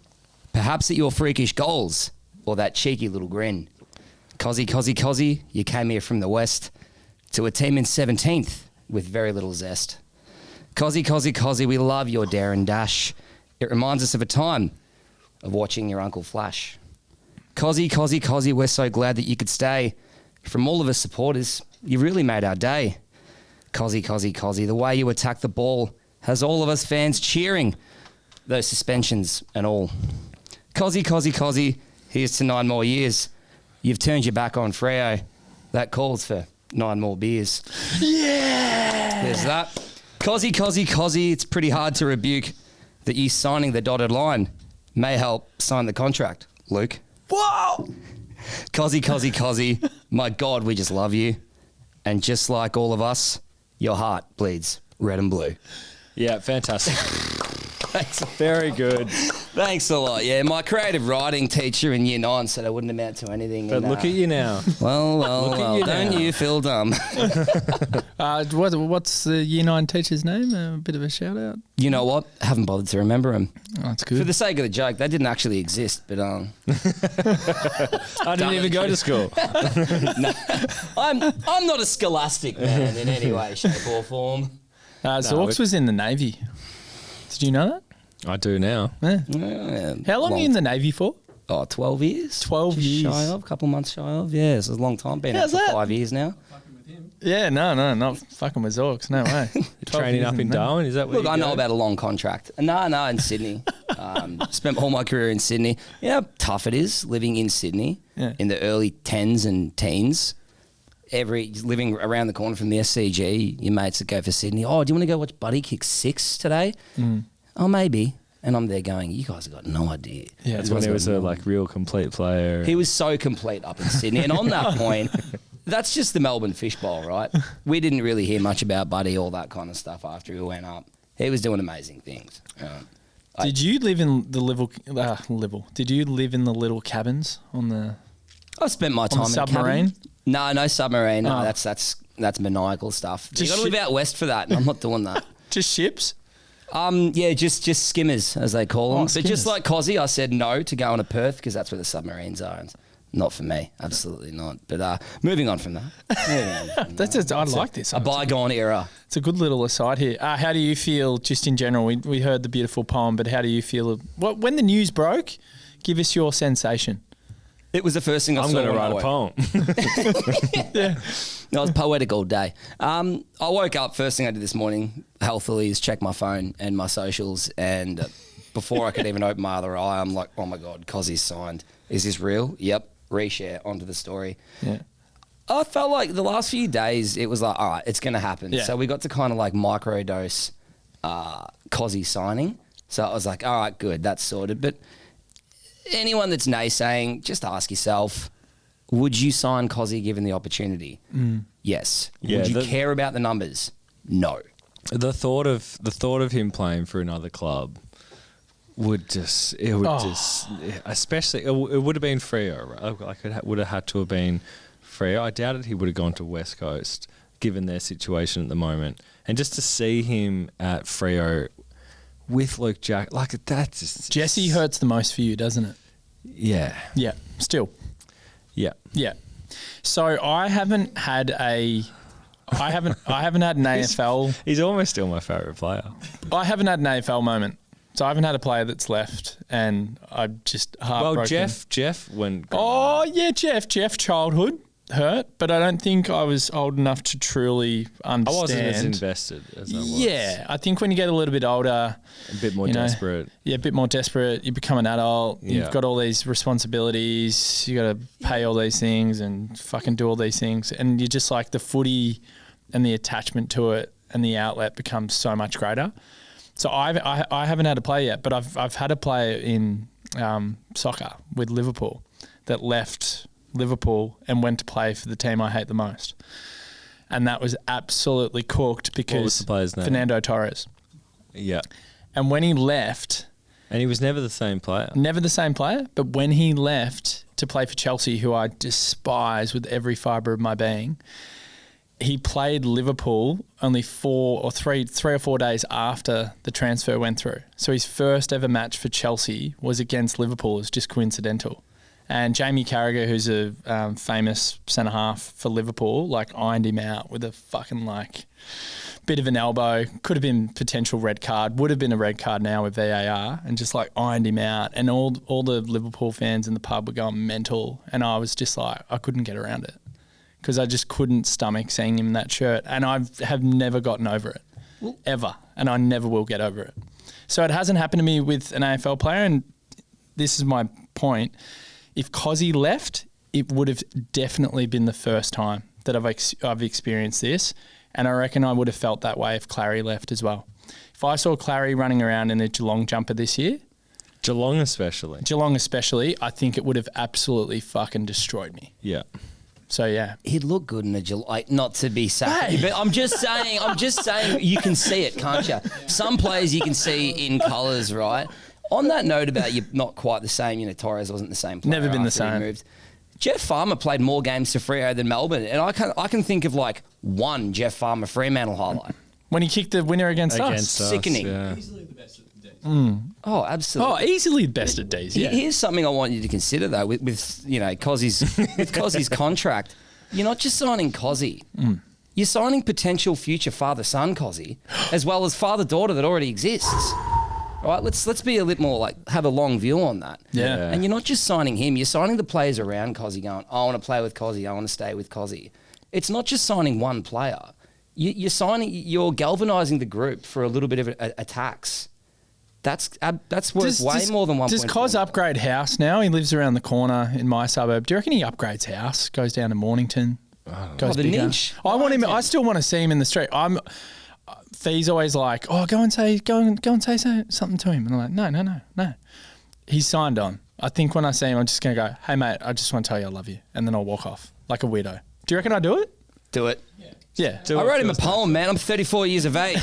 Speaker 6: Perhaps at your freakish goals or that cheeky little grin. Kozzy, you came here from the west to a team in 17th with very little zest. Kozzy, we love your dare and dash. It reminds us of a time of watching your uncle flash. Kozzy, we're so glad that you could stay. From all of us supporters, you really made our day. Kozzy, the way you attack the ball has all of us fans cheering. Those suspensions and all. Kozzy, here's to 9 more years. You've turned your back on Freo. That calls for 9 more beers.
Speaker 2: Yeah!
Speaker 6: There's that. Kozzy, it's pretty hard to rebuke that you signing the dotted line may help sign the contract, Luke.
Speaker 2: Whoa!
Speaker 6: Kozzy, my God, we just love you. And just like all of us, your heart bleeds red and blue.
Speaker 3: Yeah, fantastic.
Speaker 6: Thanks.
Speaker 3: Very good.
Speaker 6: Thanks a lot. Yeah, my creative writing teacher in year 9 said I wouldn't amount to anything.
Speaker 3: But look at you now.
Speaker 6: Well,
Speaker 3: you
Speaker 6: don't
Speaker 3: now.
Speaker 6: you feel dumb?
Speaker 2: What's the Year 9 teacher's name? A bit of a shout out.
Speaker 6: You know what? Haven't bothered to remember him.
Speaker 2: Oh, that's
Speaker 6: For
Speaker 2: good.
Speaker 6: the sake of the joke, they didn't actually exist, but
Speaker 3: I didn't even go to school.
Speaker 6: no, I'm not a scholastic man in any way, shape or form.
Speaker 2: Zorks was in the Navy. Did you know that?
Speaker 3: I do now.
Speaker 2: Yeah.
Speaker 6: Yeah,
Speaker 2: How long are you in the Navy for?
Speaker 6: 12 years.
Speaker 2: 12
Speaker 6: Just
Speaker 2: years.
Speaker 6: Shy of, a couple months shy of. Yeah, it's a long time. Been out
Speaker 2: How's
Speaker 6: for
Speaker 2: that?
Speaker 6: 5 years now.
Speaker 2: Yeah, no, not fucking with Zorks. No way. 12
Speaker 3: Training
Speaker 2: years
Speaker 3: up in
Speaker 2: the Navy.
Speaker 3: Darwin, is that where
Speaker 6: Look,
Speaker 3: you
Speaker 6: I know
Speaker 3: go?
Speaker 6: about a long contract. No, in Sydney. Spent all my career in Sydney. You know how tough it is living in Sydney
Speaker 2: Yeah.
Speaker 6: in the early 10s and teens. Living around the corner from the SCG, your mates that go for Sydney. Oh, do you want to go watch Buddy kick 6 today? Oh, maybe. And I'm there going, you guys have got no idea.
Speaker 2: Yeah,
Speaker 3: That's when he was a real complete player.
Speaker 6: He was so complete up in Sydney. And on that point, that's just the Melbourne fishbowl, right? We didn't really hear much about Buddy, all that kind of stuff after he went up. He was doing amazing things.
Speaker 2: Did you live in the Did you live in the little cabins on the?
Speaker 6: I've spent my time
Speaker 2: the
Speaker 6: in
Speaker 2: submarine?
Speaker 6: A cabin. No submarine. No,
Speaker 2: Oh.
Speaker 6: that's maniacal stuff. You
Speaker 2: Just
Speaker 6: got to live
Speaker 2: shit-
Speaker 6: out west for that, and I'm not doing that.
Speaker 2: Just ships?
Speaker 6: Yeah, just skimmers as they call them.
Speaker 2: Oh,
Speaker 6: But
Speaker 2: skimmers.
Speaker 6: just like Kozzy, I said no to going to Perth because that's where the submarines are. And Not for me. Absolutely not. But moving on from that.
Speaker 2: I like this.
Speaker 6: A bygone era.
Speaker 2: It's a good little aside here. How do you feel just in general? We heard the beautiful poem, but how do you feel? When the news broke, give us your sensation.
Speaker 6: It was the first thing I saw.
Speaker 3: I'm going to write a poem.
Speaker 2: Yeah.
Speaker 6: No, I was poetic all day. I woke up, first thing I did this morning, healthily, is check my phone and my socials. And before I could even open my other eye, I'm like, oh my God, Kozzy's signed. Is this real? Yep. Reshare onto the story.
Speaker 2: Yeah.
Speaker 6: I felt like the last few days, it was like, all right, it's going to happen.
Speaker 2: Yeah.
Speaker 6: So we got to kind of like microdose Kozzy signing. So I was like, all right, good, that's sorted. But anyone that's naysaying, just ask yourself, would you sign Kozzy given the opportunity? Yes.
Speaker 3: Yeah,
Speaker 6: would you care about the numbers? No.
Speaker 3: The thought of him playing for another club especially it would have been Freo, right? Like it would have had to have been Freo. I doubted he would have gone to West Coast given their situation at the moment. And just to see him at Freo with Luke Jack, like that's just
Speaker 2: Jesse hurts the most for you, doesn't it?
Speaker 3: Yeah.
Speaker 2: Yeah. Still.
Speaker 3: Yeah.
Speaker 2: Yeah. So I haven't had an AFL.
Speaker 3: He's almost still my favourite player.
Speaker 2: I haven't had an AFL moment. So I haven't had a player that's left, and I'm just heartbroken.
Speaker 3: Well, Jeff went.
Speaker 2: Oh yeah, Jeff childhood hurt, but I don't think I was old enough to truly understand.
Speaker 3: I wasn't as invested as I was.
Speaker 2: Yeah, I think when you get a little bit older,
Speaker 3: a bit more desperate.
Speaker 2: Yeah, a bit more desperate. You become an adult.
Speaker 3: Yeah.
Speaker 2: You've got all these responsibilities. You got to pay all these things and fucking do all these things, and you just like the footy and the attachment to it and the outlet becomes so much greater. So I haven't had a player yet, but I've had a player in soccer with Liverpool that left Liverpool and went to play for the team I hate the most, and that was absolutely cooked because
Speaker 3: what was the player's name?
Speaker 2: Fernando Torres.
Speaker 3: Yeah,
Speaker 2: and when he left,
Speaker 3: and he was never the same player.
Speaker 2: Never the same player, but when he left to play for Chelsea, who I despise with every fibre of my being. He played Liverpool only 3 or 4 days after the transfer went through. So his first ever match for Chelsea was against Liverpool. It was just coincidental. And Jamie Carragher, who's a famous centre-half for Liverpool, like ironed him out with a fucking like bit of an elbow. Could have been potential red card. Would have been a red card now with VAR, and just like ironed him out. And all the Liverpool fans in the pub were going mental. And I was just like, I couldn't get around it. Because I just couldn't stomach seeing him in that shirt. And I have never gotten over it, ever. And I never will get over it. So it hasn't happened to me with an AFL player, and this is my point. If Kozzy left, it would have definitely been the first time that I've experienced this, and I reckon I would have felt that way if Clary left as well. If I saw Clary running around in a Geelong jumper this year...
Speaker 3: Geelong especially,
Speaker 2: I think it would have absolutely fucking destroyed me.
Speaker 3: Yeah.
Speaker 6: So yeah, he'd look good in a July. Not to be sassy, but I'm just saying, you can see it, can't you? Some players you can see in colours, right? On that note about you're not quite the same. You know, Torres wasn't the same player.
Speaker 2: Never been the same.
Speaker 6: Moved. Jeff Farmer played more games for Freo than Melbourne, and I can think of like one Jeff Farmer Fremantle highlight
Speaker 2: when he kicked the winner against us.
Speaker 6: Sickening.
Speaker 3: Yeah.
Speaker 5: Easily the best at the day.
Speaker 6: Oh, absolutely.
Speaker 2: Oh, easily the best at D's. Yeah.
Speaker 6: Here's something I want you to consider though, with you know Kozzy's contract. You're not just signing Kozzy. You're signing potential future father-son Kozzy, as well as father-daughter that already exists. All right, let's be a little more like have a long view on that.
Speaker 2: Yeah.
Speaker 6: And you're not just signing him. You're signing the players around Kozzy. Going, I want to play with Kozzy. I want to stay with Kozzy. It's not just signing one player. You're galvanising the group for a little bit of a tax. That's worth way more than 1.
Speaker 2: Does Koz upgrade house now? He lives around the corner in my suburb. Do you reckon he upgrades house? Goes down to Mornington. Goes
Speaker 6: the
Speaker 2: bigger?
Speaker 6: niche.
Speaker 2: I want him. I still want to see him in the street. Fee's always like, oh, go and say something to him. And I'm like, no. He's signed on. I think when I see him, I'm just going to go, hey, mate, I just want to tell you I love you. And then I'll walk off like a weirdo. Do you reckon I do it?
Speaker 6: Do it.
Speaker 2: Yeah.
Speaker 6: I wrote him a poem, man. I'm 34 years of age.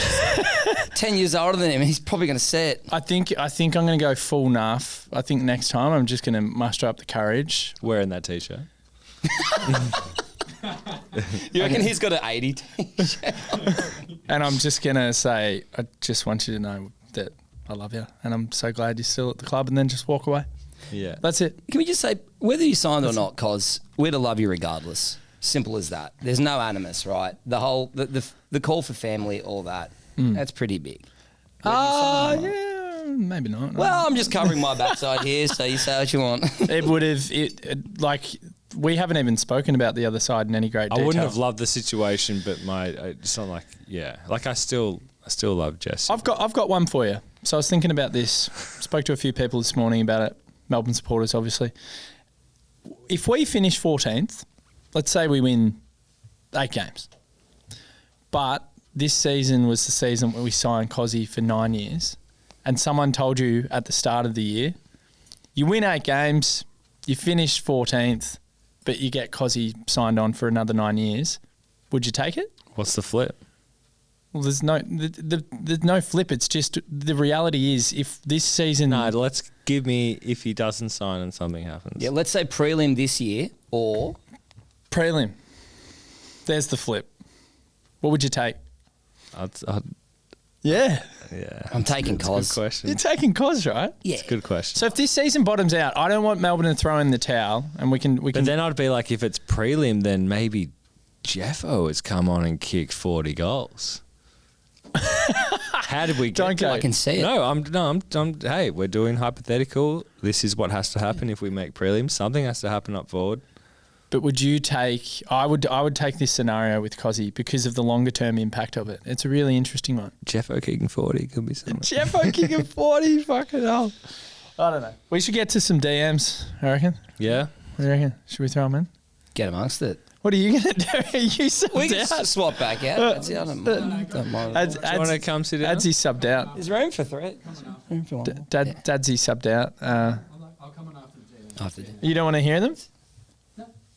Speaker 6: 10 years older than him. He's probably going to say it.
Speaker 2: I think I'm going to go full naff. I think next time I'm just going to muster up the courage.
Speaker 3: Wearing that T-shirt.
Speaker 6: You reckon he's got an 80 T-shirt?
Speaker 2: And I'm just going to say, I just want you to know that I love you and I'm so glad you're still at the club, and then just walk away.
Speaker 3: Yeah.
Speaker 2: That's it.
Speaker 6: Can we just say, whether you signed or not, Cos, we'd have love you regardless. Simple as that. There's no animus, right? The whole, the call for family, all that, that's pretty big.
Speaker 2: Yeah, maybe not.
Speaker 6: Well, I'm just covering my backside here, so you say what you want.
Speaker 2: It would have, like, we haven't even spoken about the other side in any great detail.
Speaker 3: I wouldn't have loved the situation, but it's not like, like I still love Jesse.
Speaker 2: I've got one for you. So I was thinking about this. Spoke to a few people this morning about it. Melbourne supporters, obviously. If we finish 14th, let's say we win 8 games, but this season was the season where we signed Kozzy for 9 years, and someone told you at the start of the year, you win 8 games, you finish 14th, but you get Kozzy signed on for another 9 years, would you take it?
Speaker 3: What's the flip?
Speaker 2: Well, there's no flip. It's just the reality is if this season...
Speaker 3: No, let's give me if he doesn't sign and something happens.
Speaker 6: Yeah, let's say prelim this year or...
Speaker 2: Prelim. There's the flip. What would you take? Yeah.
Speaker 6: I'm taking
Speaker 3: That's a
Speaker 6: Cos.
Speaker 3: good question.
Speaker 2: You're taking Cos, right?
Speaker 6: Yeah.
Speaker 3: It's a good question.
Speaker 2: So if this season bottoms out, I don't want Melbourne to throw in the towel, and we can.
Speaker 3: But then I'd be like, if it's prelim, then maybe Jeffo has come on and kicked 40 goals. How did we get
Speaker 2: Don't go.
Speaker 6: I can see it.
Speaker 3: No, I'm. Hey, we're doing hypothetical. This is what has to happen if we make prelims. Something has to happen up forward.
Speaker 2: But would you take? I would take this scenario with Kozzy because of the longer term impact of it. It's a really interesting one.
Speaker 3: Jeffo kicking 40 could be something.
Speaker 2: Jeffo kicking 40, fucking hell. I don't know. We should get to some DMs. I reckon.
Speaker 3: Yeah.
Speaker 2: What do you reckon? Should we throw them in?
Speaker 6: Get amongst it.
Speaker 2: What are you going to do? Are you subbed
Speaker 6: We can
Speaker 2: out?
Speaker 6: swap back out. That's it. I don't mind. Don't mind.
Speaker 2: Adz,
Speaker 3: Do you want to come sit down?
Speaker 2: Adzy subbed out.
Speaker 6: There's room for 3. Room for one.
Speaker 2: Dadzy subbed out.
Speaker 5: I'll come on after the DM.
Speaker 6: After dinner.
Speaker 2: You don't want to hear them?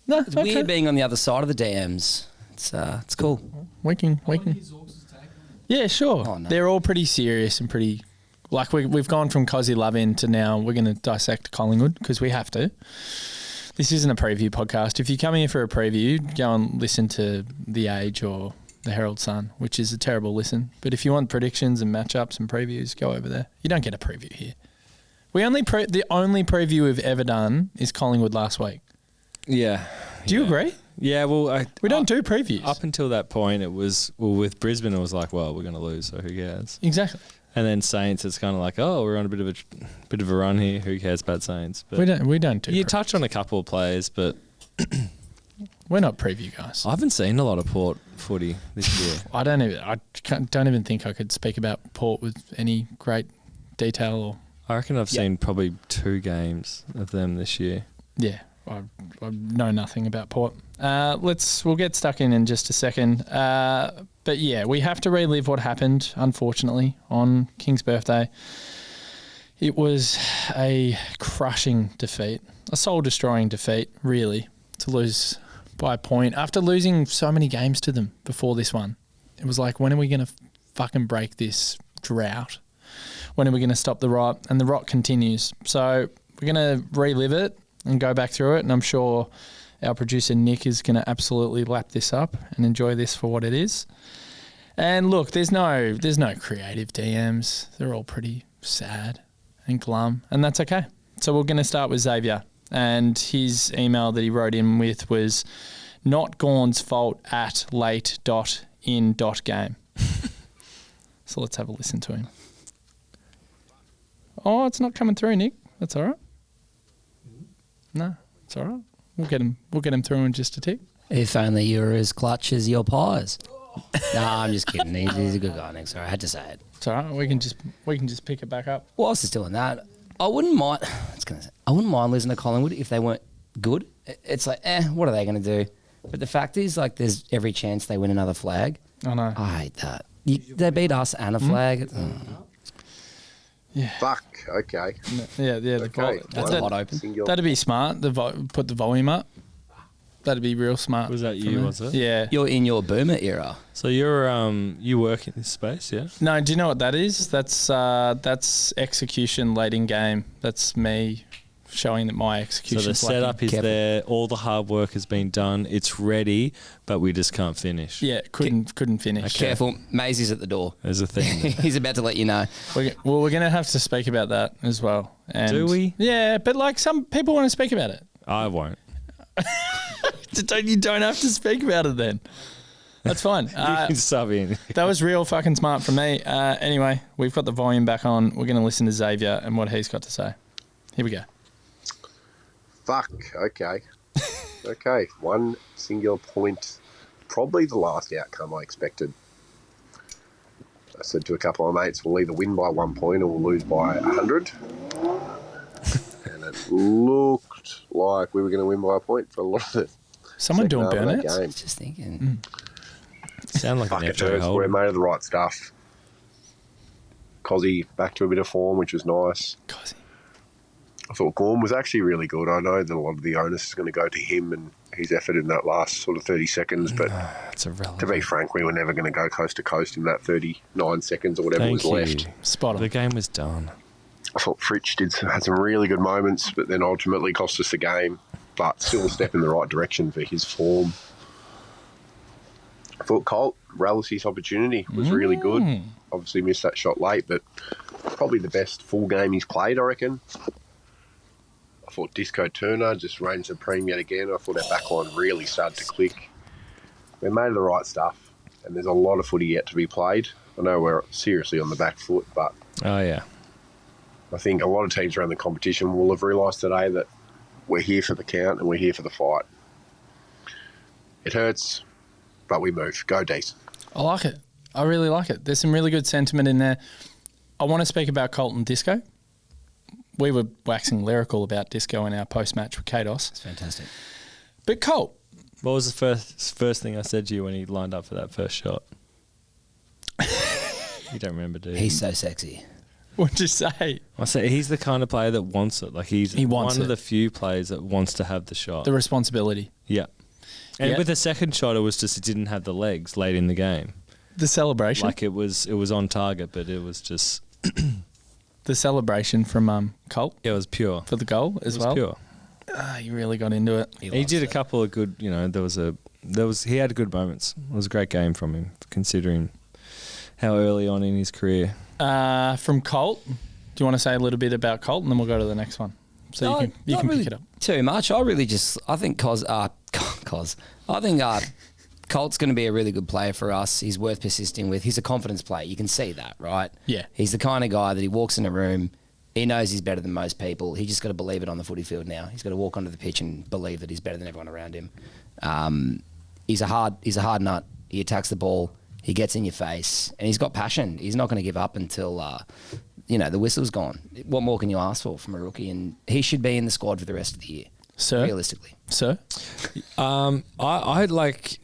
Speaker 2: No,
Speaker 6: It's weird being on the other side of the DMs. It's cool.
Speaker 2: We can.
Speaker 5: Zorks' take.
Speaker 2: Yeah, sure.
Speaker 6: Oh, no.
Speaker 2: They're all pretty serious and pretty. Like we've gone from Kozzy Lovin to now we're going to dissect Collingwood because we have to. This isn't a preview podcast. If you come here for a preview, go and listen to The Age or The Herald Sun, which is a terrible listen. But if you want predictions and matchups and previews, go over there. You don't get a preview here. The only preview we've ever done is Collingwood last week.
Speaker 3: Yeah.
Speaker 2: Do you agree?
Speaker 3: Yeah, well...
Speaker 2: We don't do previews.
Speaker 3: Up until that point, it was... Well, with Brisbane, it was like, well, we're going to lose, so who cares?
Speaker 2: Exactly.
Speaker 3: And then Saints, it's kind of like, oh, we're on a bit of a run here. Who cares about Saints? But
Speaker 2: We don't do
Speaker 3: you
Speaker 2: previews.
Speaker 3: touch on a couple of players, but...
Speaker 2: We're not preview guys.
Speaker 3: I haven't seen a lot of Port footy this year.
Speaker 2: I don't even think I could speak about Port with any great detail or...
Speaker 3: I reckon I've seen probably 2 games of them this year.
Speaker 2: Yeah, I know nothing about Port. We'll get stuck in just a second. But yeah, we have to relive what happened, unfortunately, on King's birthday. It was a crushing defeat, a soul-destroying defeat, really, to lose by a point after losing so many games to them before this one. It was like, when are we going to fucking break this drought? When are we going to stop the rot? And the rot continues. So we're going to relive it and go back through it, and I'm sure our producer Nick is going to absolutely lap this up and enjoy this for what it is. And look, there's no creative DMs. They're all pretty sad and glum, and that's okay. So we're going to start with Xavier, and his email that he wrote in with was not Gawn's fault at late.in.game. So let's have a listen to him. Oh, it's not coming through, Nick. That's all right. No, it's all right. We'll get him through in just a tick.
Speaker 6: If only you were as clutch as your pies. No, I'm just kidding. He's a good guy, Nick. Sorry, I had to say it.
Speaker 2: It's all right. We can just pick it back up.
Speaker 6: Whilst it's doing that, I wouldn't mind. I wouldn't mind losing to Collingwood if they weren't good. It's like, what are they going to do? But the fact is, like, there's every chance they win another flag.
Speaker 2: I know.
Speaker 6: I hate that. They beat us and a flag.
Speaker 2: Yeah.
Speaker 7: Fuck. Okay.
Speaker 2: Yeah.
Speaker 7: Okay.
Speaker 6: That's a lot open.
Speaker 2: That'd be smart. Put the volume up. That'd be real smart.
Speaker 3: Was that
Speaker 2: for
Speaker 3: you,
Speaker 2: me.
Speaker 3: was it?
Speaker 2: Yeah.
Speaker 6: You're in your boomer era.
Speaker 3: So you work in this space, yeah?
Speaker 2: No, do you know what that is? That's execution late in game. That's me showing that my
Speaker 3: So
Speaker 2: execution.
Speaker 3: the setup is
Speaker 6: Careful.
Speaker 3: there. All the hard work has been done. It's ready, but we just can't finish.
Speaker 2: Yeah, couldn't finish.
Speaker 6: Careful, Maisie's at the door.
Speaker 3: There's a thing. there.
Speaker 6: He's about to let you know.
Speaker 2: We're going to have to speak about that as well. And
Speaker 3: Do we?
Speaker 2: Yeah, but like some people want to speak about it.
Speaker 3: I won't.
Speaker 2: You don't have to speak about it then. That's fine.
Speaker 3: You can sub in.
Speaker 2: That was real fucking smart from me. Anyway, we've got the volume back on. We're going to listen to Xavier and what he's got to say. Here we go.
Speaker 7: Fuck, okay. Okay, one singular point. Probably the last outcome I expected. I said to a couple of mates, we'll either win by 1 point or we'll lose by 100. And it looked like we were going to win by a point for a lot of the
Speaker 2: Someone doing
Speaker 7: second half of that
Speaker 2: burnouts?
Speaker 7: game.
Speaker 6: Just thinking.
Speaker 3: Sound like
Speaker 7: Fuck
Speaker 3: an
Speaker 7: it,
Speaker 3: FJ
Speaker 7: hurts. We're
Speaker 3: hold.
Speaker 7: made of the right stuff. Kozzy back to a bit of form, which was nice.
Speaker 2: Kozzy.
Speaker 7: I thought Gorm was actually really good. I know that a lot of the onus is going to go to him and his effort in that last sort of 30 seconds, but
Speaker 3: It's irrelevant.
Speaker 7: to be frank, we were never going to go coast to coast in that 39 seconds or whatever
Speaker 3: Thank
Speaker 7: was
Speaker 3: you.
Speaker 7: left.
Speaker 2: Spot on.
Speaker 3: The game was done.
Speaker 7: I thought Fritsch had some really good moments, but then ultimately cost us the game, but still a step in the right direction for his form. I thought Colt, relish his opportunity, was really good. Obviously missed that shot late, but probably the best full game he's played, I reckon. I thought Disco Turner just reigned supreme yet again. I thought our backline really started to click. We're made of the right stuff, and there's a lot of footy yet to be played. I know we're seriously on the back foot, but
Speaker 3: Oh, yeah.
Speaker 7: I think a lot of teams around the competition will have realised today that we're here for the count and we're here for the fight. It hurts, but we move. Go Dees.
Speaker 2: I like it. I really like it. There's some really good sentiment in there. I want to speak about Colton Disco. We were waxing lyrical about Disco in our post-match with Kados.
Speaker 6: It's fantastic.
Speaker 2: But Colt,
Speaker 3: What was the first thing I said to you when he lined up for that first shot? You don't remember, do you?
Speaker 6: He's so sexy.
Speaker 2: what'd you say?
Speaker 3: I said he's the kind of player that wants it. Like he
Speaker 2: wants
Speaker 3: one of
Speaker 2: it.
Speaker 3: the few players that wants to have the shot.
Speaker 2: The responsibility.
Speaker 3: Yeah. And
Speaker 2: Yeah.
Speaker 3: with the second shot, it was just it didn't have the legs late in the game.
Speaker 2: The celebration.
Speaker 3: Like it was on target, but it was just
Speaker 2: The celebration from Colt
Speaker 3: it was pure.
Speaker 2: for the goal as
Speaker 3: It was
Speaker 2: well.
Speaker 3: pure.
Speaker 2: He really got into it.
Speaker 3: He did a couple of good. You know, he had good moments. It was a great game from him, considering how early on in his career.
Speaker 2: From Colt, do you want to say a little bit about Colt, and then we'll go to the next one, so you
Speaker 6: not
Speaker 2: can
Speaker 6: really
Speaker 2: pick it up.
Speaker 6: Too much. I think Colt's going to be a really good player for us. He's worth persisting with. He's a confidence player. You can see that, right?
Speaker 2: Yeah.
Speaker 6: He's the kind of guy that he walks in a room, he knows he's better than most people. He just got to believe it on the footy field now. He's got to walk onto the pitch and believe that he's better than everyone around him. He's a hard nut. He attacks the ball. He gets in your face, and he's got passion. He's not going to give up until the whistle's gone. What more can you ask for from a rookie? And he should be in the squad for the rest of the year,
Speaker 2: Sir,
Speaker 6: realistically.
Speaker 2: sir,
Speaker 3: I like.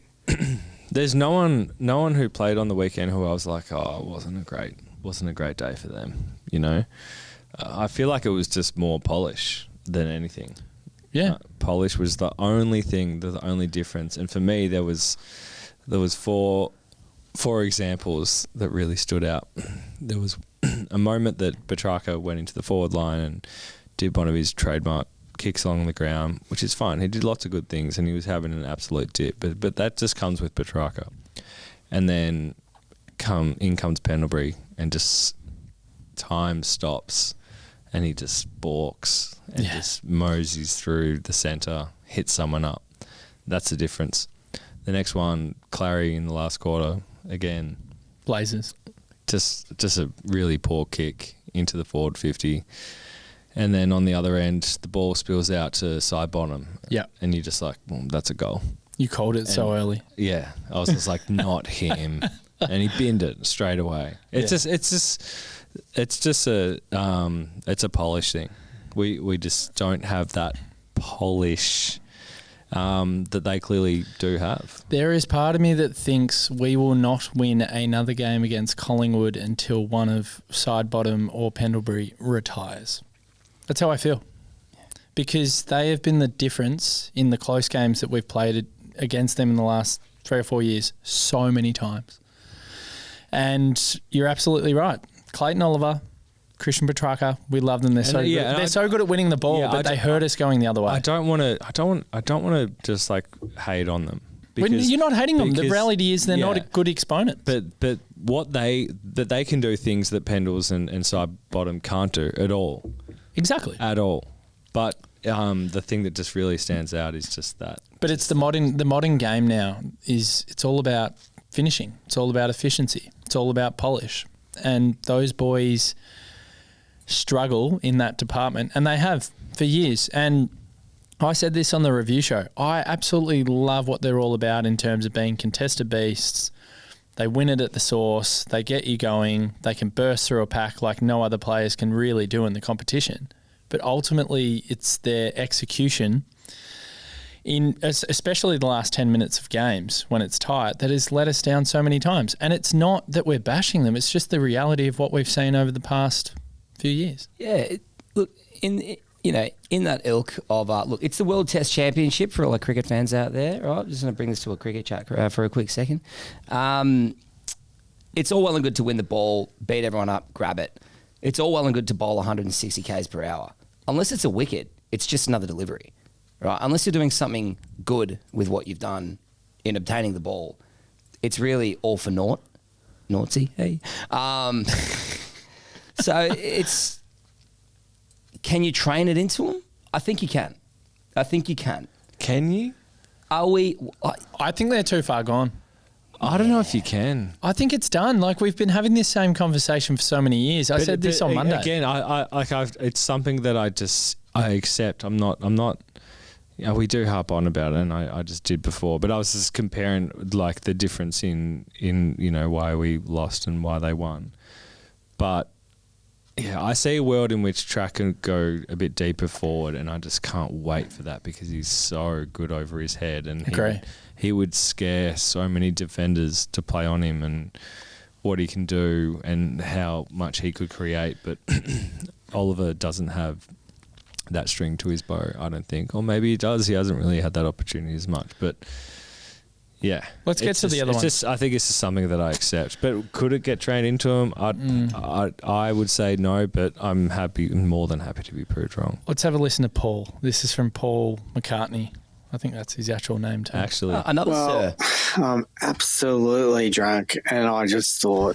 Speaker 3: There's no one who played on the weekend who I was like, oh, it wasn't a great day for them. You know, I feel like it was just more polish than anything.
Speaker 2: yeah,
Speaker 3: Polish was the only thing, the only difference. And for me, there was four examples that really stood out. There was a moment that Petrarca went into the forward line and did one of his trademark kicks along the ground, which is fine. He did lots of good things and he was having an absolute dip, but that just comes with Petrarca. And then in comes Pendlebury and just time stops and he just balks and just moseys through the centre, hits someone up. That's the difference. The next one, Clary in the last quarter, again,
Speaker 2: Blazers.
Speaker 3: just a really poor kick into the forward 50. And then on the other end, the ball spills out to side bottom.
Speaker 2: Yeah.
Speaker 3: And you're just like, well, that's a goal.
Speaker 2: You called it so early.
Speaker 3: Yeah. I was just like, not him. And he binned it straight away. It's just a polish thing. We just don't have that polish that they clearly do have.
Speaker 2: There is part of me that thinks we will not win another game against Collingwood until one of Sidebottom or Pendlebury retires. That's how I feel. Because they have been the difference in the close games that we've played against them in the last 3 or 4 years so many times. And you're absolutely right. Clayton Oliver, Christian Petrarca, we love them. They're so good. They're so good at winning the ball, but they hurt us going the other way.
Speaker 3: I don't want to just like hate on them. Because,
Speaker 2: you're not hating them. The reality is they're not a good exponent.
Speaker 3: But what they can do things that Pendles and Side Bottom can't do at all.
Speaker 2: Exactly.
Speaker 3: At all. But the thing that just really stands out is just that.
Speaker 2: But it's the modern game now it's all about finishing. It's all about efficiency. It's all about polish. And those boys struggle in that department, and they have for years. And I said this on the review show. I absolutely love what they're all about in terms of being contested beasts. They win it at the source. They get you going. They can burst through a pack like no other players can really do in the competition. But ultimately, it's their execution, especially the last 10 minutes of games when it's tight, that has let us down so many times. And it's not that we're bashing them. It's just the reality of what we've seen over the past few years.
Speaker 6: Yeah, look, in that ilk of, it's the World Test Championship for all the cricket fans out there, right? Just going to bring this to a cricket chat for a quick second. It's all well and good to win the ball, beat everyone up, grab it. It's all well and good to bowl 160 k's per hour. Unless it's a wicket, it's just another delivery, right? Unless you're doing something good with what you've done in obtaining the ball, it's really all for naught. Naughtsie, hey. So it's... Can you train it into them? I think you can.
Speaker 3: Can you?
Speaker 6: Are we...
Speaker 2: I think they're too far gone.
Speaker 3: I don't know if you can.
Speaker 2: I think it's done. Like, we've been having this same conversation for so many years. I said this on Monday.
Speaker 3: Again, it's something that I accept. I'm not. Yeah, we do harp on about it, and I just did before. But I was just comparing like the difference in why we lost and why they won. But yeah, I see a world in which Track can go a bit deeper forward, and I just can't wait for that because he's so good over his head, and he would scare so many defenders to play on him and what he can do and how much he could create. But Oliver doesn't have that string to his bow, I don't think. Or maybe he does. He hasn't really had that opportunity as much. But yeah.
Speaker 2: Let's get to the other one.
Speaker 3: I think it's just something that I accept. But could it get trained into him? I would say no, but I'm more than happy to be proved wrong.
Speaker 2: Let's have a listen to Paul. This is from Paul McCartney. I think that's his actual name too.
Speaker 3: Actually.
Speaker 6: Sir.
Speaker 8: I'm absolutely drunk, and I just thought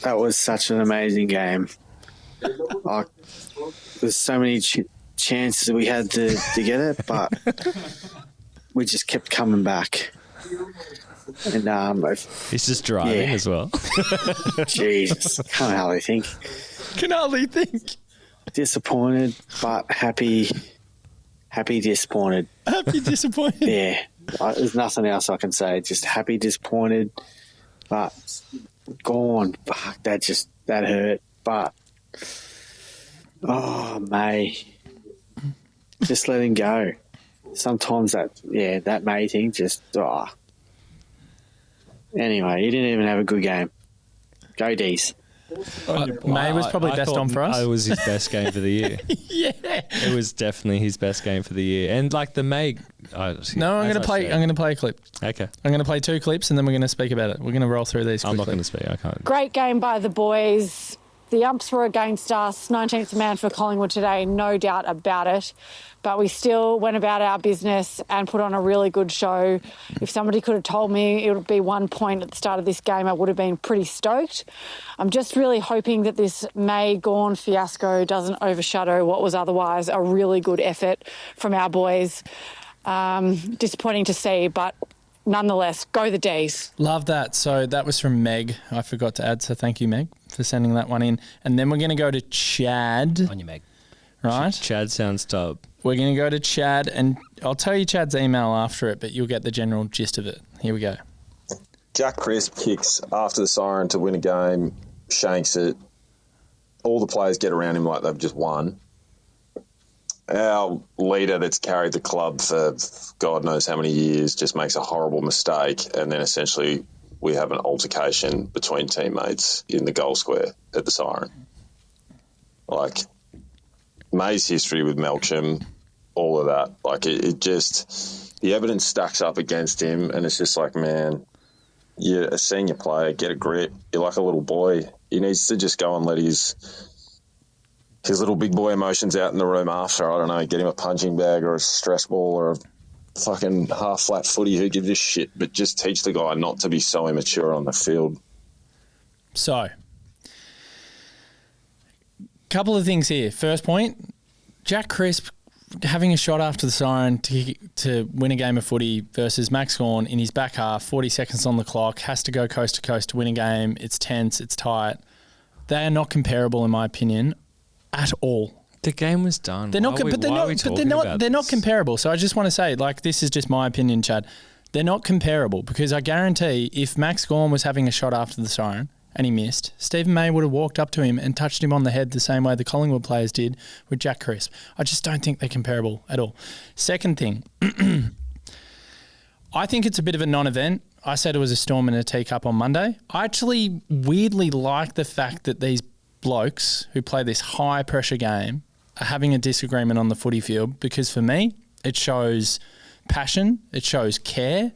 Speaker 8: that was such an amazing game. There's so many chances we had to get it, but we just kept coming back. And
Speaker 3: he's just driving as well.
Speaker 8: Jesus, can't hardly think. Disappointed, but happy. Happy disappointed.
Speaker 2: Happy disappointed.
Speaker 8: Yeah, there's nothing else I can say. Just happy disappointed, but gone. Fuck, that hurt. But May, just let him go. Sometimes that May thing just Anyway, he didn't even have a good game. Go D's.
Speaker 2: May was probably best on for us.
Speaker 3: It was his best game for the year.
Speaker 2: Yeah,
Speaker 3: it was definitely his best game for the year. And like the May,
Speaker 2: I'm going to play a clip.
Speaker 3: Okay,
Speaker 2: I'm going to play 2 clips and then we're going to speak about it. We're going to roll through these.
Speaker 3: I'm
Speaker 2: quickly.
Speaker 3: not going to speak. I can't.
Speaker 9: Great game by the boys. The umps were against us. 19th man for Collingwood today, no doubt about it. But we still went about our business and put on a really good show. If somebody could have told me it would be 1 point at the start of this game, I would have been pretty stoked. I'm just really hoping that this May-Gawn fiasco doesn't overshadow what was otherwise a really good effort from our boys. Disappointing to see, but nonetheless, go the D's.
Speaker 2: Love that. So that was from Meg. I forgot to add, so thank you, Meg, for sending that one in. And then we're going to go to Chad.
Speaker 6: On you, Meg.
Speaker 2: Right?
Speaker 3: Chad sounds dub.
Speaker 2: We're going to go to Chad, and I'll tell you Chad's email after it, but you'll get the general gist of it. Here we go.
Speaker 10: Jack Crisp kicks after the siren to win a game, shanks it. All the players get around him like they've just won. Our leader that's carried the club for God knows how many years just makes a horrible mistake, and then essentially we have an altercation between teammates in the goal square at the siren. Like, May's history with Melksham, all of that, like it just, the evidence stacks up against him, and it's just like, man, you're a senior player, get a grip. You're like a little boy. he needs to just go and let his little big boy emotions out in the room after. I don't know, get him a punching bag or a stress ball or a fucking half flat footy. Who gives a shit? But just teach the guy not to be so immature on the field.
Speaker 2: So, couple of things here. First point, Jack Crisp having a shot after the siren to win a game of footy versus Max Gawn in his back half, 40 seconds on the clock, has to go coast to coast to win a game. It's tense, it's tight. They are not comparable, in my opinion, at all.
Speaker 3: The game was done.
Speaker 2: They're not, they're not comparable. So I just want to say, like, this is just my opinion, Chad. They're not comparable because I guarantee if Max Gawn was having a shot after the siren and he missed, Stephen May would have walked up to him and touched him on the head the same way the Collingwood players did with Jack Crisp. I just don't think they're comparable at all. Second thing, I think it's a bit of a non-event. I said it was a storm in a teacup on Monday. I actually weirdly like the fact that these blokes who play this high-pressure game are having a disagreement on the footy field because for me, it shows passion, it shows care.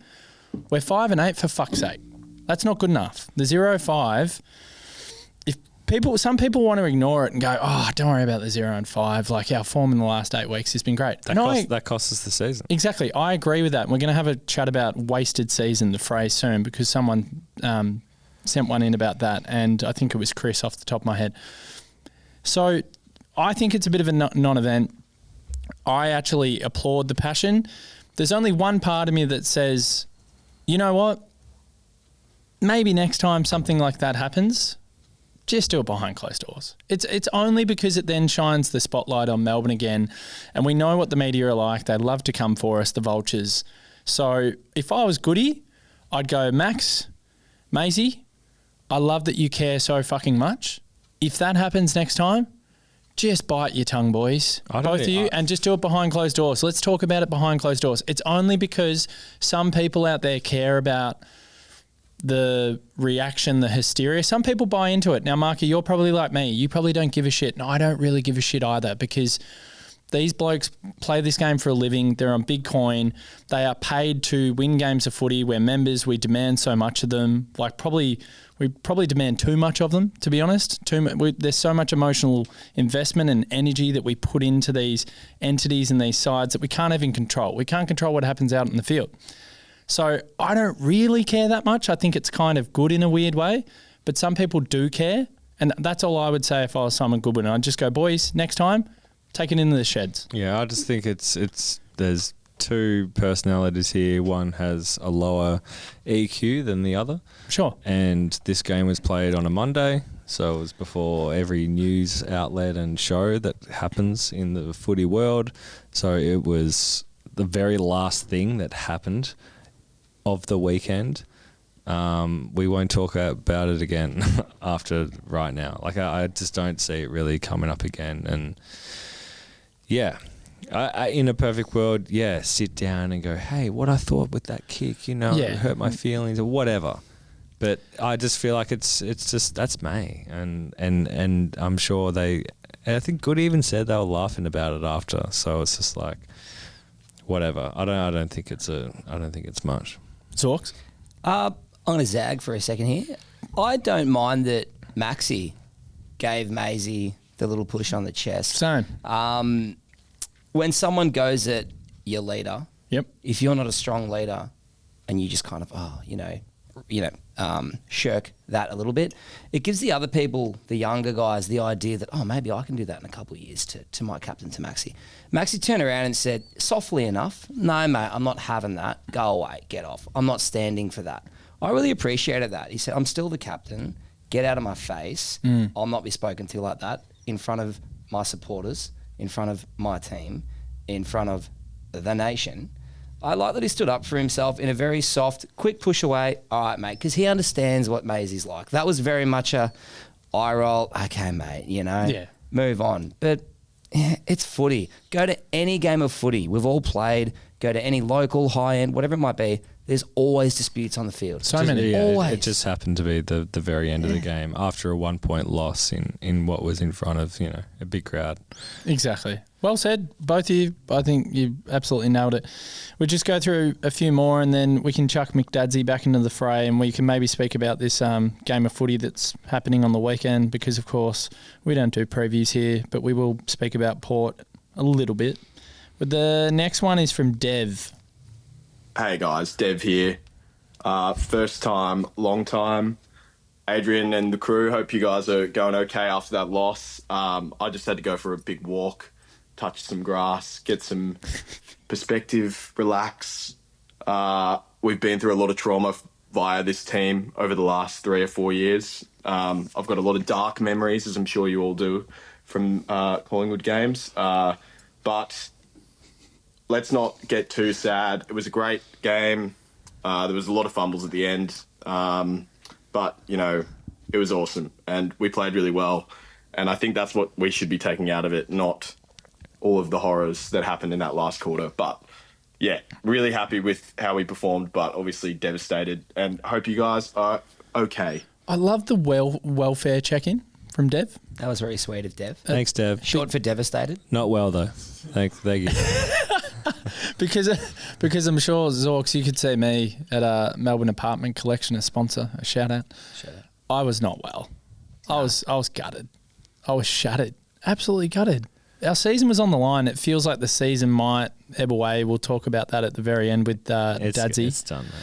Speaker 2: We're 5 and 8 for fuck's sake. That's not good enough. The 0-5, some people want to ignore it and go, oh, don't worry about the 0-5. Like our form in the last 8 weeks has been great.
Speaker 3: That costs us the season.
Speaker 2: Exactly. I agree with that. We're going to have a chat about wasted season, the phrase soon, because someone sent one in about that, and I think it was Chris off the top of my head. So I think it's a bit of a non-event. I actually applaud the passion. There's only one part of me that says, you know what? Maybe next time something like that happens, just do it behind closed doors. It's only because it then shines the spotlight on Melbourne again, and we know what the media are like. They love to come for us, the vultures. So if I was Goody, I'd go, Max, Maisie, I love that you care so fucking much. If that happens next time, just bite your tongue, boys, both of you, and just do it behind closed doors. Let's talk about it behind closed doors. It's only because some people out there care about the reaction, the hysteria. Some people buy into it. Now, Marca, you're probably like me. You probably don't give a shit. No, I don't really give a shit either because these blokes play this game for a living. They're on big coin. They are paid to win games of footy. We're members. We demand so much of them. We probably demand too much of them, to be honest. There's so much emotional investment and energy that we put into these entities and these sides that we can't even control. We can't control what happens out in the field. So I don't really care that much. I think it's kind of good in a weird way, but some people do care. And that's all I would say if I was Simon Goodwin. I'd just go, boys, next time, take it into the sheds.
Speaker 3: Yeah, I just think there's two personalities here. One has a lower EQ than the other.
Speaker 2: Sure.
Speaker 3: And this game was played on a Monday, so it was before every news outlet and show that happens in the footy world. So it was the very last thing that happened of the weekend. We won't talk about it again after right now. Like I just don't see it really coming up again. And yeah, I in a perfect world, sit down and go, hey, what I thought with that kick, it hurt my feelings or whatever. But I just feel like it's just that's May, and I'm sure I think Good even said they were laughing about it after. So it's just like whatever. I don't think it's much.
Speaker 2: Zorks?
Speaker 6: I'm going to zag for a second here. I don't mind that Maxi gave Maisie the little push on the chest.
Speaker 2: Same.
Speaker 6: When someone goes at your leader,
Speaker 2: yep.
Speaker 6: If you're not a strong leader and you just kind of, shirk that a little bit, it gives the other people, the younger guys, the idea that, maybe I can do that in a couple of years to my captain, to Maxi. Maxi turned around and said, softly enough, no, mate, I'm not having that. Go away, get off. I'm not standing for that. I really appreciated that. He said, I'm still the captain. Get out of my face. I'll not be spoken to like that in front of my supporters, in front of my team, in front of the nation. I like that he stood up for himself in a very soft, quick push away. All right, mate, because he understands what Maisie's like. That was very much a eye roll. Okay, mate, move on. But it's footy. Go to any game of footy. We've all played. Go to any local, high end, whatever it might be. there's always disputes on the field.
Speaker 2: So many.
Speaker 3: Yeah,
Speaker 6: Always.
Speaker 3: it just happened to be the very end of the game after a 1 point loss in what was in front of, a big crowd.
Speaker 2: Exactly. Well said, both of you. I think you absolutely nailed it. We'll just go through a few more and then we can chuck Adzy back into the fray and we can maybe speak about this game of footy that's happening on the weekend because, of course, we don't do previews here, but we will speak about Port a little bit. But the next one is from Dev.
Speaker 11: Hey guys, Dev here. First time, long time. Adrian and the crew, hope you guys are going okay after that loss. I just had to go for a big walk, touch some grass, get some perspective, relax. We've been through a lot of trauma via this team over the last 3 or 4 years. I've got a lot of dark memories, as I'm sure you all do, from Collingwood games. But let's not get too sad. It was a great game. There was a lot of fumbles at the end. But, it was awesome. And we played really well. And I think that's what we should be taking out of it, not all of the horrors that happened in that last quarter. But, yeah, really happy with how we performed, but obviously devastated. And hope you guys are okay.
Speaker 2: I love the welfare check-in from Dev.
Speaker 6: That was very sweet of Dev.
Speaker 3: Thanks, Dev.
Speaker 6: Short for devastated.
Speaker 3: Not well, though. Thank you.
Speaker 2: Because I'm sure, Zorks, you could see me at a Melbourne apartment collection, a sponsor, a shout out. I was not well. I was gutted. I was shattered. Absolutely gutted. Our season was on the line. It feels like the season might ebb away. We'll talk about that at the very end with Adzy.
Speaker 3: It's done, mate.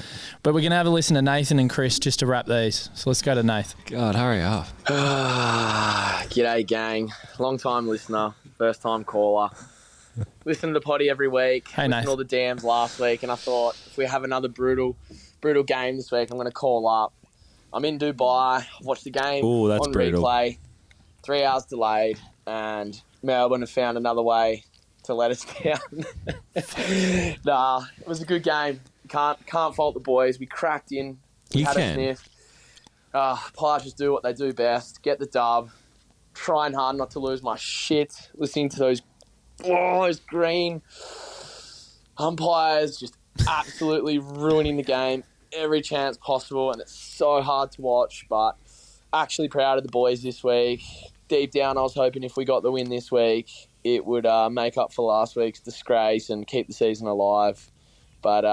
Speaker 2: But we're going to have a listen to Nathan and Chris just to wrap these. So let's go to Nath.
Speaker 3: God, hurry up.
Speaker 12: G'day, gang. Long time listener, first time caller. Listen to the potty every week.
Speaker 2: Hey,
Speaker 12: Listen
Speaker 2: Nath.
Speaker 12: to all the dams last week, and I thought if we have another brutal game this week, I'm going to call up. I'm in Dubai. I've watched the game
Speaker 3: That's
Speaker 12: on
Speaker 3: brutal.
Speaker 12: replay. 3 hours delayed, and Melbourne have found another way to let us down. Nah, it was a good game. Can't fault the boys. We cracked in. We had a sniff. Players just do what they do best. Get the dub. Trying hard not to lose my shit. Listening to those green umpires just absolutely ruining the game every chance possible, and it's so hard to watch, but actually proud of the boys this week. Deep down, I was hoping if we got the win this week, it would make up for last week's disgrace and keep the season alive. But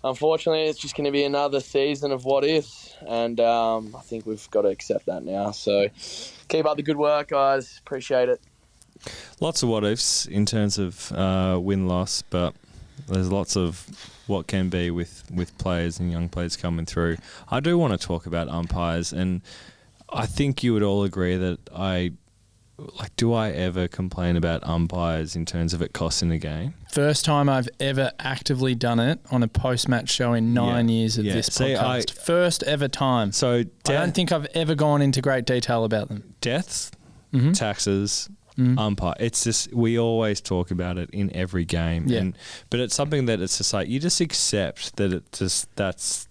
Speaker 12: unfortunately, it's just going to be another season of what ifs, and I think we've got to accept that now. So keep up the good work, guys. Appreciate it.
Speaker 3: Lots of what ifs in terms of win-loss, but there's lots of what can be with players and young players coming through. I do want to talk about umpires, and I think you would all agree that do I ever complain about umpires in terms of it costing the game?
Speaker 2: First time I've ever actively done it on a post-match show in 9 years of this podcast. First ever time.
Speaker 3: So
Speaker 2: I don't think I've ever gone into great detail about them.
Speaker 3: Deaths, taxes, umpire. It's just, we always talk about it in every game.
Speaker 2: Yeah.
Speaker 3: But it's something that it's just like, you just accept that it just, that's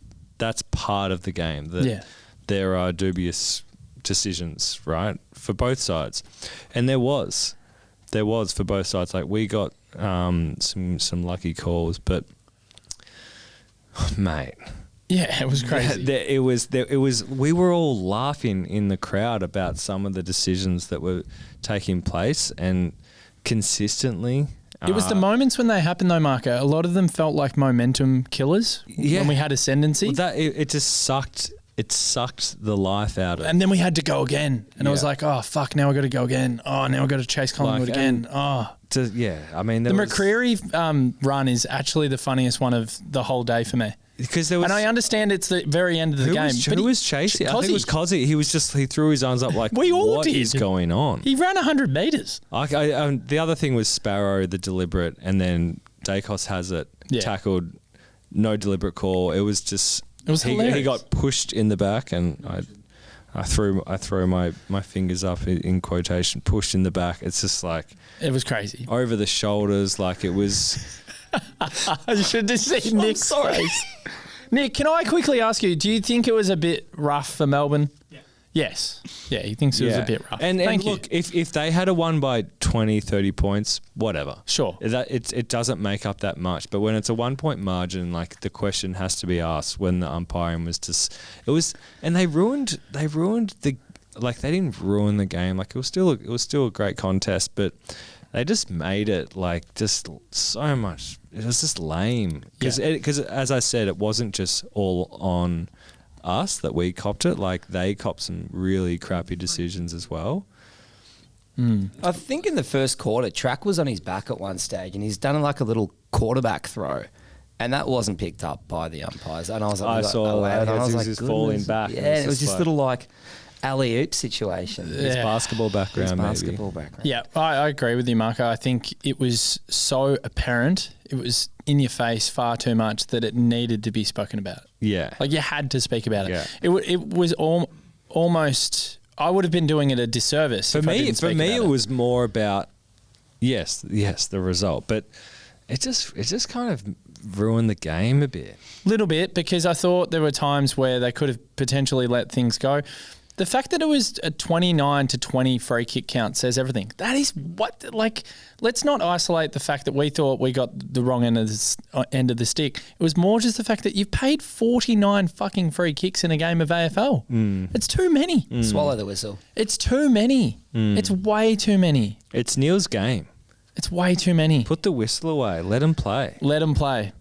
Speaker 3: part of the game. That there are dubious decisions, right, for both sides. And there was for both sides. Like, we got some lucky calls, but mate,
Speaker 2: yeah, it was crazy.
Speaker 3: It was. We were all laughing in the crowd about some of the decisions that were taking place, and consistently.
Speaker 2: It was the moments when they happened, though, Marca. A lot of them felt like momentum killers when we had ascendancy.
Speaker 3: Well, it just sucked. It sucked the life out of it.
Speaker 2: And then we had to go again. And I was like, oh, fuck, now I've got to go again. Oh, now I've got to chase Collingwood again. I mean... The McCreary run is actually the funniest one of the whole day for me.
Speaker 3: Because there was,
Speaker 2: and I understand it's the very end of the game.
Speaker 3: Who was chasing? I think it was Kozzy. He threw his arms up like, what is going on?
Speaker 2: He ran 100 metres.
Speaker 3: The other thing was Sparrow, the deliberate, and then Dacos has it, tackled, no deliberate call. It was just...
Speaker 2: It was hilarious.
Speaker 3: He got pushed in the back, and I threw my fingers up in quotation, pushed in the back. It's just like...
Speaker 2: It was crazy.
Speaker 3: Over the shoulders, like it was...
Speaker 2: I should have seen Nick's face. Nick, can I quickly ask you, do you think it was a bit rough for Melbourne? Yeah. Yes. Yeah, he thinks it was a bit rough.
Speaker 3: And look, if they had won by 20 20, 30 points, whatever.
Speaker 2: Sure.
Speaker 3: It doesn't make up that much. But when it's a 1 point margin, like the question has to be asked when the umpiring was just, and they ruined the, like they didn't ruin the game. Like it was still a great contest, but they just made it like just so much. It was just lame because as I said, it wasn't just all on us that we copped it. Like they copped some really crappy decisions as well.
Speaker 6: I think in the first quarter, Track was on his back at one stage and he's done like a little quarterback throw. And that wasn't picked up by the umpires. And I was like,
Speaker 3: I saw that.
Speaker 6: I was like,
Speaker 3: just falling back.
Speaker 6: Yeah, it was just little like alley-oop situation.
Speaker 3: His basketball background,
Speaker 2: Yeah, I agree with you, Marca. I think it was so apparent. It was in your face far too much that it needed to be spoken about.
Speaker 3: Yeah.
Speaker 2: Like you had to speak about it.
Speaker 3: Yeah.
Speaker 2: It was almost... I would have been doing it a disservice
Speaker 3: For me, it was more about, yes, the result. But it just kind of ruined the game a bit.
Speaker 2: Little bit, because I thought there were times where they could have potentially let things go. The fact that it was a 29-20 free kick count says everything. That is what, like, let's not isolate the fact that we thought we got the wrong end of the stick. It was more just the fact that you've paid 49 fucking free kicks in a game of AFL. It's too many.
Speaker 6: Swallow the whistle.
Speaker 2: It's too many. It's way too many.
Speaker 3: It's Neil's game.
Speaker 2: It's way too many.
Speaker 3: Put the whistle away. Let him play.
Speaker 2: Let him play.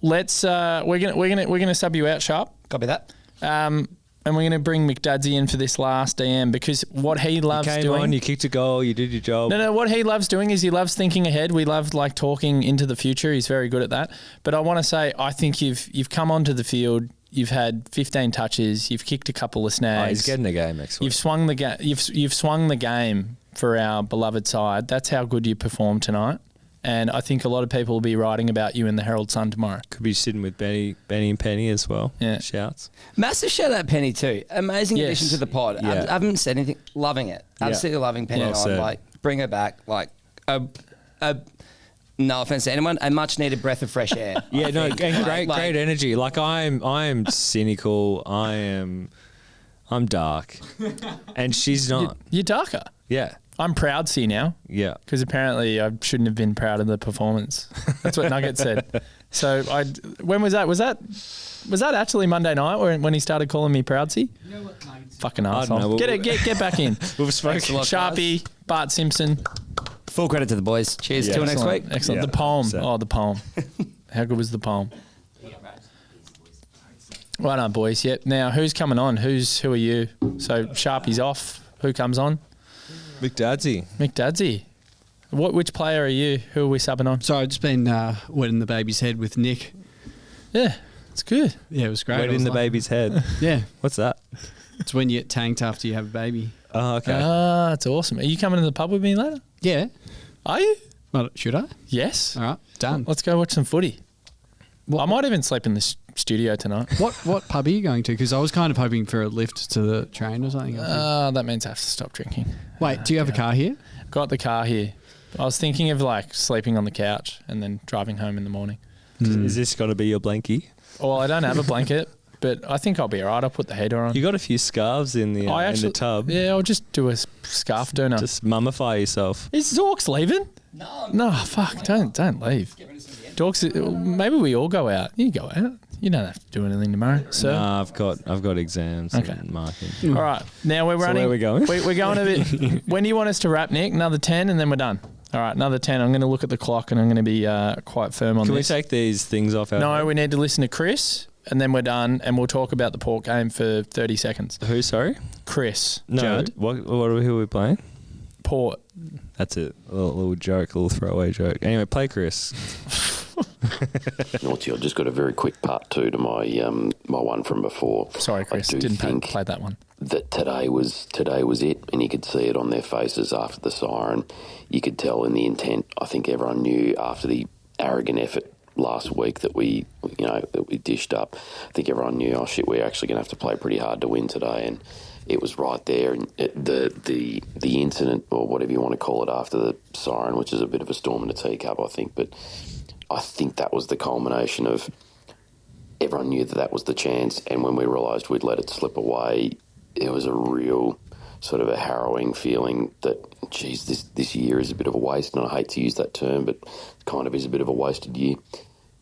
Speaker 2: Let's. We're gonna sub you out, Sharp.
Speaker 6: Copy that.
Speaker 2: And we're going to bring McDadzy in for this last DM because what he loves
Speaker 3: doing... You
Speaker 2: came
Speaker 3: on, you kicked a goal, you did your job.
Speaker 2: No, what he loves doing is he loves thinking ahead. We love like talking into the future. He's very good at that. But I want to say, I think you've come onto the field, you've had 15 touches, you've kicked a couple of snags.
Speaker 3: Oh, he's getting a game next week.
Speaker 2: You've swung the game for our beloved side. That's how good you performed tonight. And I think a lot of people will be writing about you in the Herald Sun tomorrow.
Speaker 3: Could be sitting with Benny and Penny as well.
Speaker 2: Yeah.
Speaker 3: Shouts.
Speaker 6: Massive shout out Penny too. Amazing addition to the pod.
Speaker 3: Yeah.
Speaker 6: I haven't said anything. Loving it. Absolutely loving Penny.
Speaker 3: Well
Speaker 6: Like, bring her back. Like, no offense to anyone, a much needed breath of fresh air.
Speaker 3: Yeah, no, and great energy. Like I'm cynical. I'm dark, and she's not.
Speaker 2: You're darker.
Speaker 3: Yeah.
Speaker 2: I'm proud, see now.
Speaker 3: Yeah.
Speaker 2: Because apparently I shouldn't have been proud of the performance. That's what Nugget said. So when was that? Was that actually Monday night when he started calling me Proudsy?
Speaker 5: You know what Nugget said?
Speaker 2: Fucking arsehole. Get back in.
Speaker 3: We've spoken.
Speaker 2: Sharpie, guys. Bart Simpson.
Speaker 6: Full credit to the boys. Cheers. Till next week.
Speaker 2: Excellent.
Speaker 3: Yeah,
Speaker 2: the poem. Oh, the poem. How good was the poem? Well done, boys. Yep. Now, who's coming on? Who are you? So Sharpie's off. Who comes on? McDadzy. Which player are you? Who are we subbing on?
Speaker 4: Sorry, I've just been wetting the baby's head with Nick.
Speaker 2: Yeah, it's good.
Speaker 4: Yeah, it was great.
Speaker 3: Wetting the baby's head.
Speaker 4: Yeah.
Speaker 3: What's that?
Speaker 4: It's when you get tanked after you have a baby.
Speaker 3: Oh, okay.
Speaker 2: It's awesome. Are you coming to the pub with me later?
Speaker 4: Yeah.
Speaker 2: Are you?
Speaker 4: Well, should I?
Speaker 2: Yes.
Speaker 4: All right, done.
Speaker 2: Let's go watch some footy. I might even sleep in the studio tonight.
Speaker 4: What pub are you going to? Because I was kind of hoping for a lift to the train or something.
Speaker 2: That means I have to stop drinking.
Speaker 4: Wait, do you have a car here?
Speaker 2: Got the car here. I was thinking of like sleeping on the couch and then driving home in the morning.
Speaker 3: Is this got to be your blankie?
Speaker 2: Well, I don't have a blanket, but I think I'll be all right. I'll put the heater on.
Speaker 3: You got a few scarves in the in the tub.
Speaker 2: Yeah, I'll just do a scarf donor.
Speaker 3: Just mummify yourself.
Speaker 2: Is Zorks leaving? No, fuck! Don't leave. Dorks, maybe we all go out. You go out. You don't have to do anything tomorrow, sir.
Speaker 3: No, I've got exams and marking.
Speaker 2: All right, now we're running.
Speaker 3: So where are we going?
Speaker 2: We're going a bit. When do you want us to wrap, Nick? Another 10 and then we're done. All right, another 10. I'm going to look at the clock and I'm going to be quite firm on this.
Speaker 3: Can we take these things off our
Speaker 2: No, we need to listen to Chris and then we're done and we'll talk about the Port game for 30 seconds.
Speaker 3: Who, sorry?
Speaker 2: Chris.
Speaker 3: No,
Speaker 2: Judd.
Speaker 3: who are we playing?
Speaker 2: Port.
Speaker 3: That's it. A little joke, a little throwaway joke. Anyway, play Chris.
Speaker 13: Naughtsie, I just got a very quick part two to my my one from before.
Speaker 2: Sorry, Chris, didn't play that one.
Speaker 13: That today was it, and you could see it on their faces after the siren. You could tell in the intent. I think everyone knew after the arrogant effort last week that we dished up. I think everyone knew, oh shit, we're actually going to have to play pretty hard to win today, and it was right there. And the incident, or whatever you want to call it, after the siren, which is a bit of a storm in a teacup, I think, but I think that was the culmination of everyone knew that was the chance, and when we realised we'd let it slip away, it was a real sort of a harrowing feeling that, geez, this year is a bit of a waste. And I hate to use that term, but it kind of is a bit of a wasted year.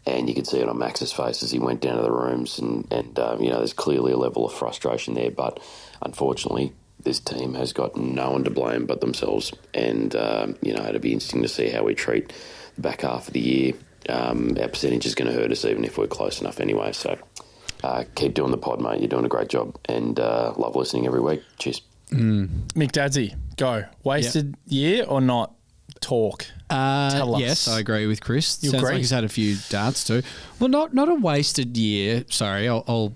Speaker 13: And you could see it on Max's face as he went down to the rooms, and there's clearly a level of frustration there. But unfortunately, this team has got no one to blame but themselves. And, it'll be interesting to see how we treat the back half of the year. Our percentage is going to hurt us even if we're close enough anyway. So keep doing the pod, mate. You're doing a great job, and love listening every week. Cheers.
Speaker 2: Mick Dadzy, go. Wasted year or not? Talk. Tell us.
Speaker 4: Yes, I agree with Chris.
Speaker 2: You
Speaker 4: Sounds
Speaker 2: agree?
Speaker 4: like he's had a few darts too. Well, not a wasted year. Sorry, I'll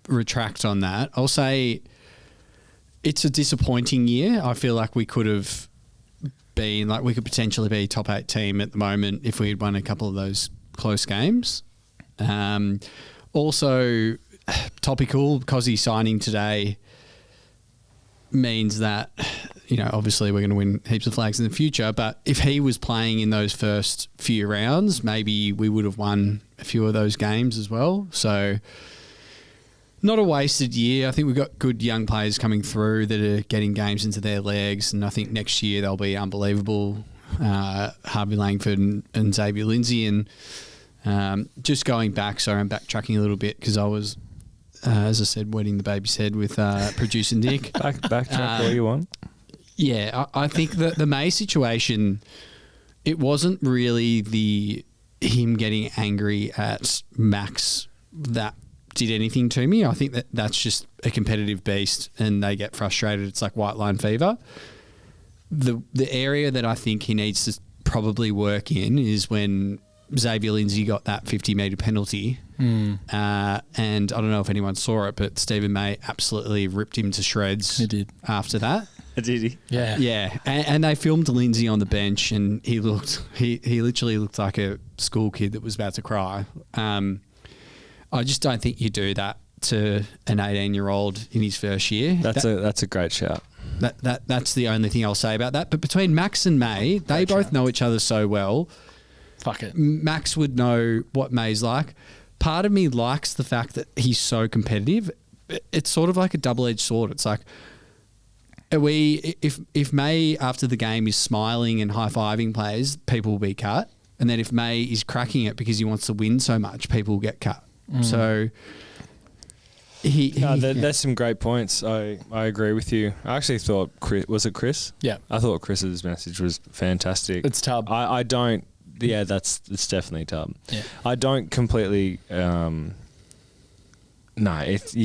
Speaker 4: retract on that. I'll say it's a disappointing year. I feel like we could have been, like, we could potentially be a top 8 team at the moment if we had won a couple of those close games. Also, topical, Kozzy signing today means that, obviously we're going to win heaps of flags in the future, but if he was playing in those first few rounds, maybe we would have won a few of those games as well. So not a wasted year. I think we've got good young players coming through that are getting games into their legs, and I think next year they'll be unbelievable. Harvey Langford and Xavier Lindsay. And just going back, sorry, I'm backtracking a little bit because I was, as I said, wetting the baby's head with producer Nick.
Speaker 3: Backtrack all you want.
Speaker 4: Yeah, I think that the May situation, it wasn't really him getting angry at Max that did anything to me. I think that's just a competitive beast and they get frustrated. It's like white line fever. The area that I think he needs to probably work in is when Xavier Lindsay got that 50-metre penalty. And I don't know if anyone saw it, but Stephen May absolutely ripped him to shreds.
Speaker 2: He did.
Speaker 4: After that.
Speaker 3: Did he?
Speaker 4: Yeah. Yeah. And they filmed Lindsay on the bench and he literally looked like a school kid that was about to cry. I just don't think you do that to an 18-year-old in his first year.
Speaker 3: That's a great shout.
Speaker 4: That's the only thing I'll say about that. But between Max and May, they both know each other so well.
Speaker 2: Fuck it.
Speaker 4: Max would know what May's like. Part of me likes the fact that he's so competitive. It's sort of like a double-edged sword. It's like, if May after the game is smiling and high-fiving players, people will be cut. And then if May is cracking it because he wants to win so much, people will get cut. So
Speaker 3: there's some great points. I agree with you. I actually thought was it Chris?
Speaker 2: Yeah.
Speaker 3: I thought Chris's message was fantastic.
Speaker 2: It's Tub.
Speaker 3: I don't. Yeah, it's definitely Tub.
Speaker 2: Yeah.
Speaker 3: I don't completely. You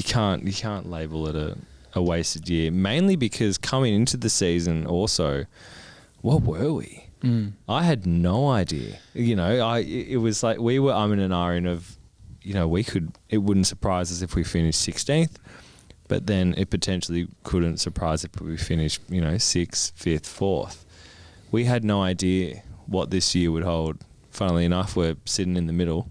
Speaker 3: can't label it a wasted year. Mainly because coming into the season, also, what were we? I had no idea. It was like we were umming and ahhing of, it wouldn't surprise us if we finished 16th, but then it potentially couldn't surprise if we finished, 6th, 5th, 4th. We had no idea what this year would hold. Funnily enough, we're sitting in the middle.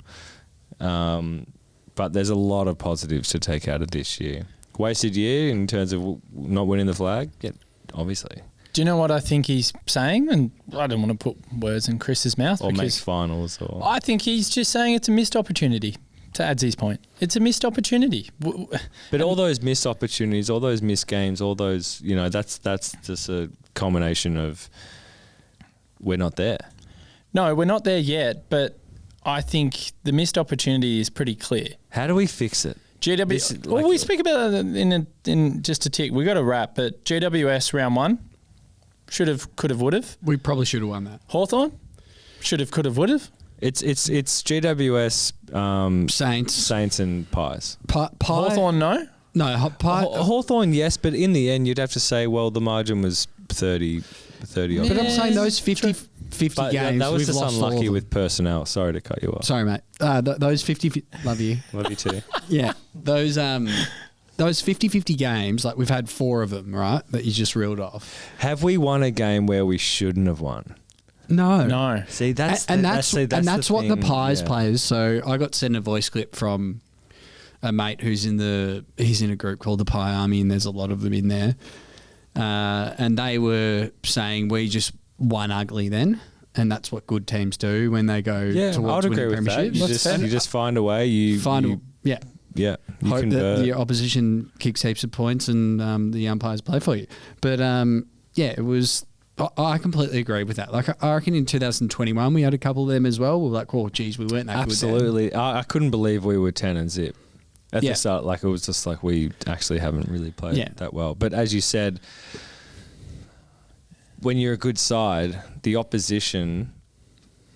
Speaker 3: But there's a lot of positives to take out of this year. Wasted year in terms of not winning the flag? Yeah, obviously.
Speaker 2: Do you know what I think he's saying? And I don't want to put words in Chris's mouth.
Speaker 3: Or makes finals. Or
Speaker 2: I think he's just saying it's a missed opportunity, to Adzy's point. It's a missed opportunity.
Speaker 3: But all those missed opportunities, all those missed games, all those, that's just a culmination of we're not there.
Speaker 2: No, we're not there yet, but I think the missed opportunity is pretty clear.
Speaker 3: How do we fix it?
Speaker 2: We speak about it in just a tick. We got to wrap, but GWS round 1. Should have, could have, would have.
Speaker 4: We probably should have won that.
Speaker 2: Hawthorn? Should have, could have, would have.
Speaker 3: It's GWS, Saints and Pies.
Speaker 2: Hawthorn, no?
Speaker 4: No,
Speaker 3: Hawthorn, yes, but in the end, you'd have to say, well, the margin was 30 odd.
Speaker 4: But I'm saying those 50
Speaker 3: but
Speaker 4: games,
Speaker 3: that was
Speaker 4: we've
Speaker 3: just
Speaker 4: lost
Speaker 3: unlucky with personnel. Sorry to cut you off.
Speaker 4: Sorry, mate. Those 50... Love you.
Speaker 3: Love you too.
Speaker 4: Yeah. Those 50-50 games, like we've had 4 of them, right, that you just reeled off.
Speaker 3: Have we won a game where we shouldn't have won?
Speaker 4: No.
Speaker 3: See, that's
Speaker 4: what
Speaker 3: the
Speaker 4: the Pies players. So I got sent a voice clip from a mate who's he's in a group called the Pie Army, and there's a lot of them in there. And they were saying we just won ugly then, and that's what good teams do when they go towards
Speaker 3: I'd agree
Speaker 4: winning
Speaker 3: with that.
Speaker 4: premierships.
Speaker 3: You just find a way. Yeah, you
Speaker 4: hope that
Speaker 3: convert.
Speaker 4: the opposition kicks heaps of points and the umpires play for you. But yeah, it was. I completely agree with that. Like, I reckon in 2021 we had a couple of them as well. We were like, oh, geez, we weren't that
Speaker 3: Absolutely.
Speaker 4: good.
Speaker 3: I couldn't believe we were 10 and zip at
Speaker 4: Yeah.
Speaker 3: the start. Like, it was just like we actually haven't really played that well. But as you said, when you're a good side, the opposition,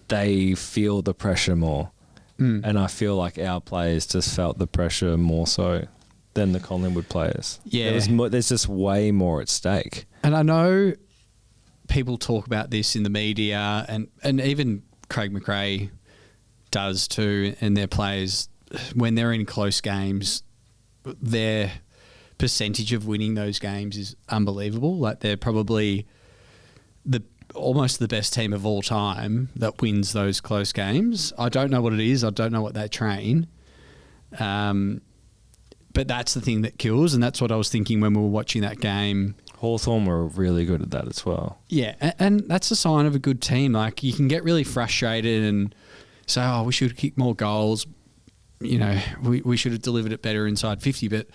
Speaker 3: they feel the pressure more. And I feel like our players just felt the pressure more so than the Collingwood players.
Speaker 4: Yeah.
Speaker 3: There's just way more at stake.
Speaker 4: And I know people talk about this in the media, and even Craig McRae does too, and their players, when they're in close games, their percentage of winning those games is unbelievable. Like, they're probably almost the best team of all time that wins those close games. I don't know what it is. I don't know what they train. But that's the thing that kills, and that's what I was thinking when we were watching that game.
Speaker 3: Hawthorn were really good at that as well.
Speaker 4: Yeah, and that's a sign of a good team. Like, you can get really frustrated and say, oh, we should have kicked more goals. You know, we should have delivered it better inside 50. But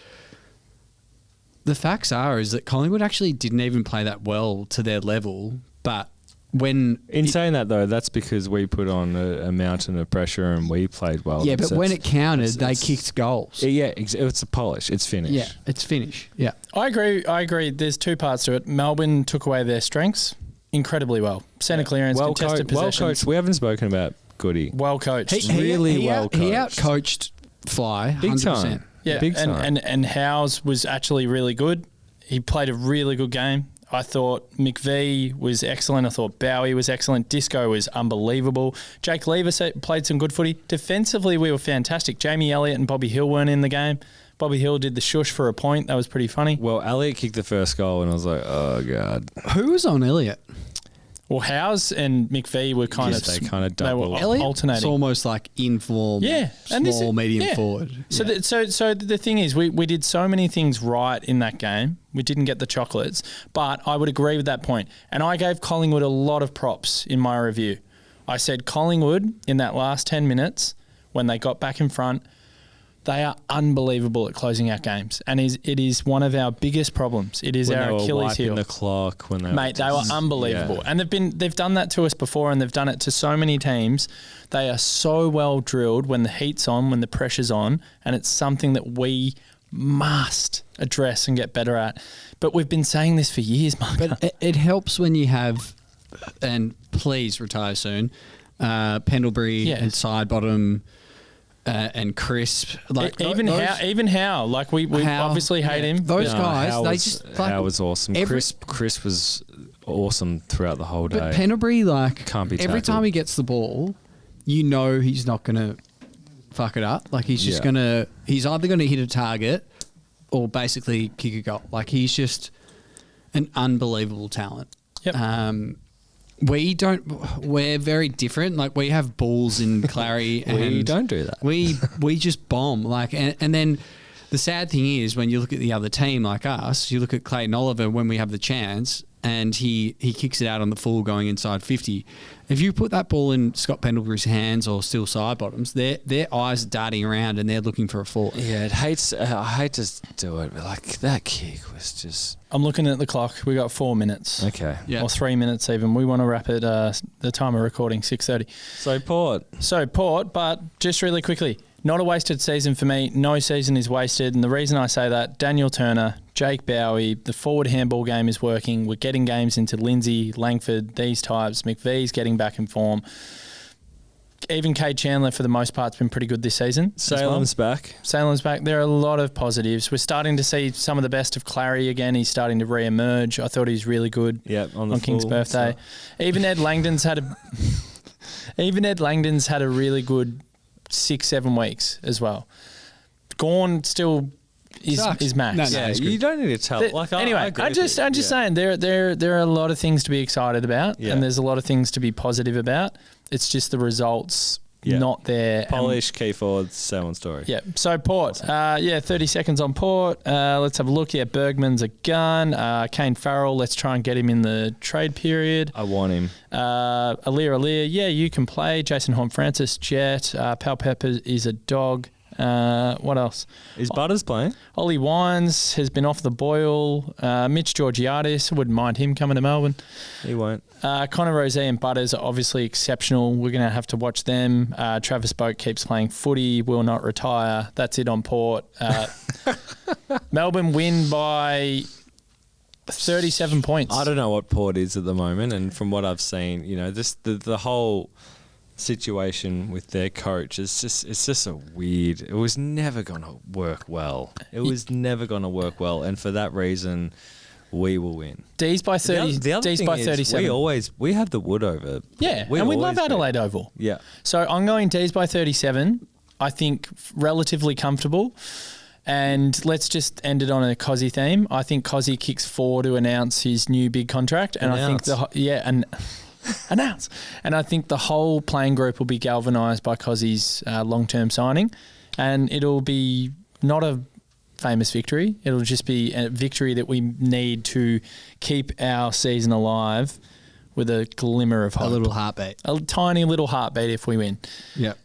Speaker 4: the facts is that Collingwood actually didn't even play that well to their level. But in
Speaker 3: saying that, though, that's because we put on a mountain of pressure and we played well.
Speaker 4: Yeah, but when it counted, they kicked goals.
Speaker 3: Yeah, it's a polish. It's finish.
Speaker 4: Yeah, it's finish. Yeah.
Speaker 2: I agree. There's two parts to it. Melbourne took away their strengths incredibly well. Centre clearance, contested possessions.
Speaker 3: Well coached. We haven't spoken about Goody.
Speaker 2: Well coached.
Speaker 4: He
Speaker 2: well coached.
Speaker 4: He out-coached Fly, 100%.
Speaker 3: Big time.
Speaker 2: Yeah,
Speaker 3: Big time.
Speaker 2: And Howes was actually really good. He played a really good game. I thought McVee was excellent. I thought Bowie was excellent. Disco was unbelievable. Jake Lever played some good footy. Defensively, we were fantastic. Jamie Elliott and Bobby Hill weren't in the game. Bobby Hill did the shush for a point. That was pretty funny.
Speaker 3: Well, Elliott kicked the first goal, and I was like, oh, God.
Speaker 4: Who was on Elliott?
Speaker 2: Well, Howes and McVee were they were alternating.
Speaker 4: It's almost like inform, small, medium forward.
Speaker 2: So, so the thing is, we did so many things right in that game. We didn't get the chocolates, but I would agree with that point. And I gave Collingwood a lot of props in my review. I said Collingwood in that last 10 minutes when they got back in front, they are unbelievable at closing out games, and it is one of our biggest problems. It is
Speaker 3: when
Speaker 2: our Achilles heel.
Speaker 3: The clock when they
Speaker 2: Mate, they were unbelievable, and they've done that to us before, and they've done it to so many teams. They are so well drilled when the heat's on, when the pressure's on, and it's something that we must address and get better at. But we've been saying this for years, Marca.
Speaker 4: But it helps when you have, and please retire soon, Pendlebury and Sidebottom. And Crisp, like
Speaker 2: even Howe, like we obviously hate him.
Speaker 4: Those guys,
Speaker 3: Howe
Speaker 4: they
Speaker 3: was,
Speaker 4: just
Speaker 3: Howe was awesome. Crisp was awesome throughout the whole day.
Speaker 4: But Pendlebury, like
Speaker 3: can't be
Speaker 4: every
Speaker 3: tackled.
Speaker 4: time he gets the ball, you know he's not gonna fuck it up. Like he's just he's either gonna hit a target or basically kick a goal. Like he's just an unbelievable talent.
Speaker 2: Yep.
Speaker 4: We're very different. Like we have balls in Clary. And
Speaker 3: we don't do that.
Speaker 4: We just bomb. Like, and then the sad thing is when you look at the other team like us, you look at Clayton Oliver when we have the chance and he kicks it out on the full going inside 50. If you put that ball in Scott Pendlebury's hands or Still Sidebottoms, their eyes are darting around and they're looking for a fall.
Speaker 3: Yeah, I hate to do it, but like that kick was just...
Speaker 2: I'm looking at the clock. We got 4 minutes.
Speaker 3: Okay.
Speaker 2: Or 3 minutes even. We want to wrap it the time of recording, 6:30.
Speaker 3: So
Speaker 2: Port, but just really quickly, not a wasted season for me. No season is wasted. And the reason I say that, Daniel Turner, Jake Bowie, the forward handball game is working. We're getting games into Lindsay, Langford, these types. McVee's getting back in form. Even Cade Chandler, for the most part, has been pretty good this season.
Speaker 3: Salem's back.
Speaker 2: There are a lot of positives. We're starting to see some of the best of Clary again. He's starting to re-emerge. I thought he was really good on King's birthday. So. Even Ed Langdon's had a really good 6-7 weeks as well. Gorn still is max.
Speaker 3: No, you don't need to tell.
Speaker 2: I'm just saying there are a lot of things to be excited about, and there's a lot of things to be positive about. It's just the results not there.
Speaker 3: Polish, key forwards, same one story.
Speaker 2: Yeah. So Port, 30 seconds on Port. Let's have a look. Yeah, Bergman's a gun. Kane Farrell, let's try and get him in the trade period.
Speaker 3: I want him.
Speaker 2: Alir, yeah, you can play. Jason Horn-Francis, Jet. Pal Pepper is a dog. What else?
Speaker 3: Is Butters playing?
Speaker 2: Ollie Wines has been off the boil. Mitch Georgiadis, wouldn't mind him coming to Melbourne.
Speaker 3: He won't.
Speaker 2: Connor Rose and Butters are obviously exceptional. We're going to have to watch them. Travis Boak keeps playing footy, will not retire. That's it on Port. Melbourne win by 37 points.
Speaker 3: I don't know what Port is at the moment, and from what I've seen, the whole situation with their coach it's just a weird. It was never going to work well. And for that reason, we will win.
Speaker 2: D's by 30.
Speaker 3: The other
Speaker 2: D's
Speaker 3: thing
Speaker 2: by
Speaker 3: is
Speaker 2: 37.
Speaker 3: we have the wood over.
Speaker 2: Yeah, and we love Adelaide Oval.
Speaker 3: Yeah.
Speaker 2: So I'm going D's by 37. I think relatively comfortable. And let's just end it on a Kozzy theme. I think Kozzy kicks 4 to announce his new big contract, and
Speaker 3: Announce.
Speaker 2: I think announce. And I think the whole playing group will be galvanised by Kozzy's long-term signing, and it'll be not a famous victory. It'll just be a victory that we need to keep our season alive with a glimmer of hope.
Speaker 4: A little heartbeat.
Speaker 2: A tiny little heartbeat if we win.
Speaker 4: Yep.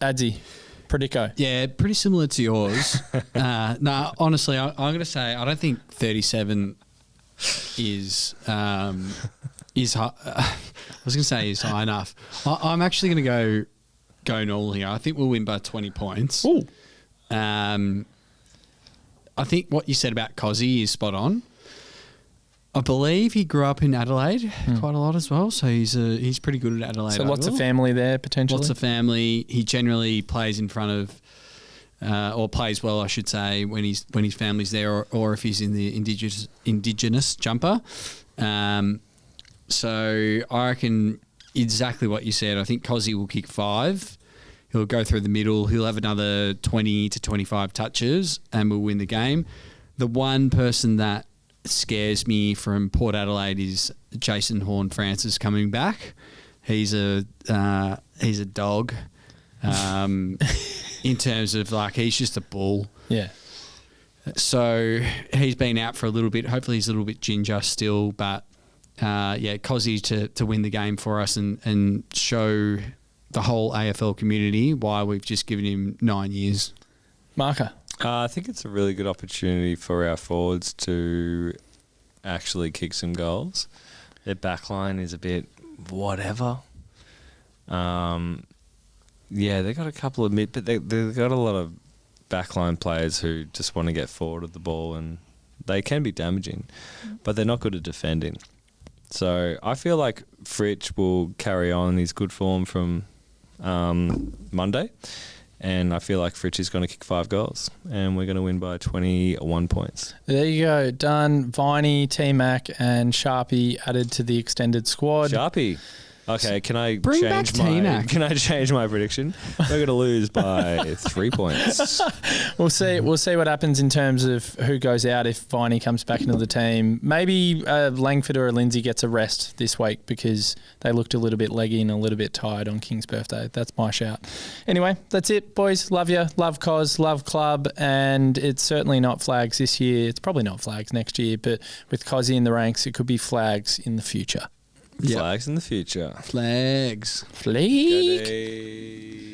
Speaker 2: Adzy, Predico.
Speaker 4: Yeah, pretty similar to yours. No, honestly, I'm going to say I don't think 37 is high. I was going to say is high enough. I'm actually going to go normal here. I think we'll win by 20 points.
Speaker 2: Ooh.
Speaker 4: I think what you said about Kozzy is spot on. I believe he grew up in Adelaide quite a lot as well, so he's pretty good at Adelaide.
Speaker 2: So lots of family there potentially.
Speaker 4: Lots of family. He generally plays in front of, or plays well, I should say, when his family's there, or if he's in the indigenous jumper. So I reckon exactly what you said. I think Kozzy will kick 5. He'll go through the middle. He'll have another 20 to 25 touches, and we'll win the game. The one person that scares me from Port Adelaide is Jason Horne-Francis coming back. He's a dog in terms of he's just a bull.
Speaker 2: Yeah.
Speaker 4: So he's been out for a little bit. Hopefully he's a little bit ginger still, but Kozzy to win the game for us and show the whole AFL community why we've just given him 9 years.
Speaker 2: Marca.
Speaker 3: I think it's a really good opportunity for our forwards to actually kick some goals. Their backline is a bit whatever. They've got a couple of but they've got a lot of backline players who just want to get forward of the ball, and they can be damaging, but they're not good at defending. So I feel like Fritsch will carry on his good form from Monday, and I feel like Fritsch is going to kick 5 goals, and we're going to win by 21 points.
Speaker 2: There you go. Done. Viney, T-Mac and Sharpie added to the extended squad.
Speaker 3: Sharpie. Okay, can I
Speaker 4: change
Speaker 3: my prediction? We're going to lose by 3 points.
Speaker 2: We'll see what happens in terms of who goes out if Viney comes back into the team. Maybe Langford or Lindsay gets a rest this week because they looked a little bit leggy and a little bit tired on King's birthday. That's my shout. Anyway, that's it, boys. Love you. Love Koz. Love club. And it's certainly not flags this year. It's probably not flags next year, but with Kozzy in the ranks, it could be flags in the future.
Speaker 3: Flags in the future.
Speaker 4: Flags.
Speaker 2: Flag.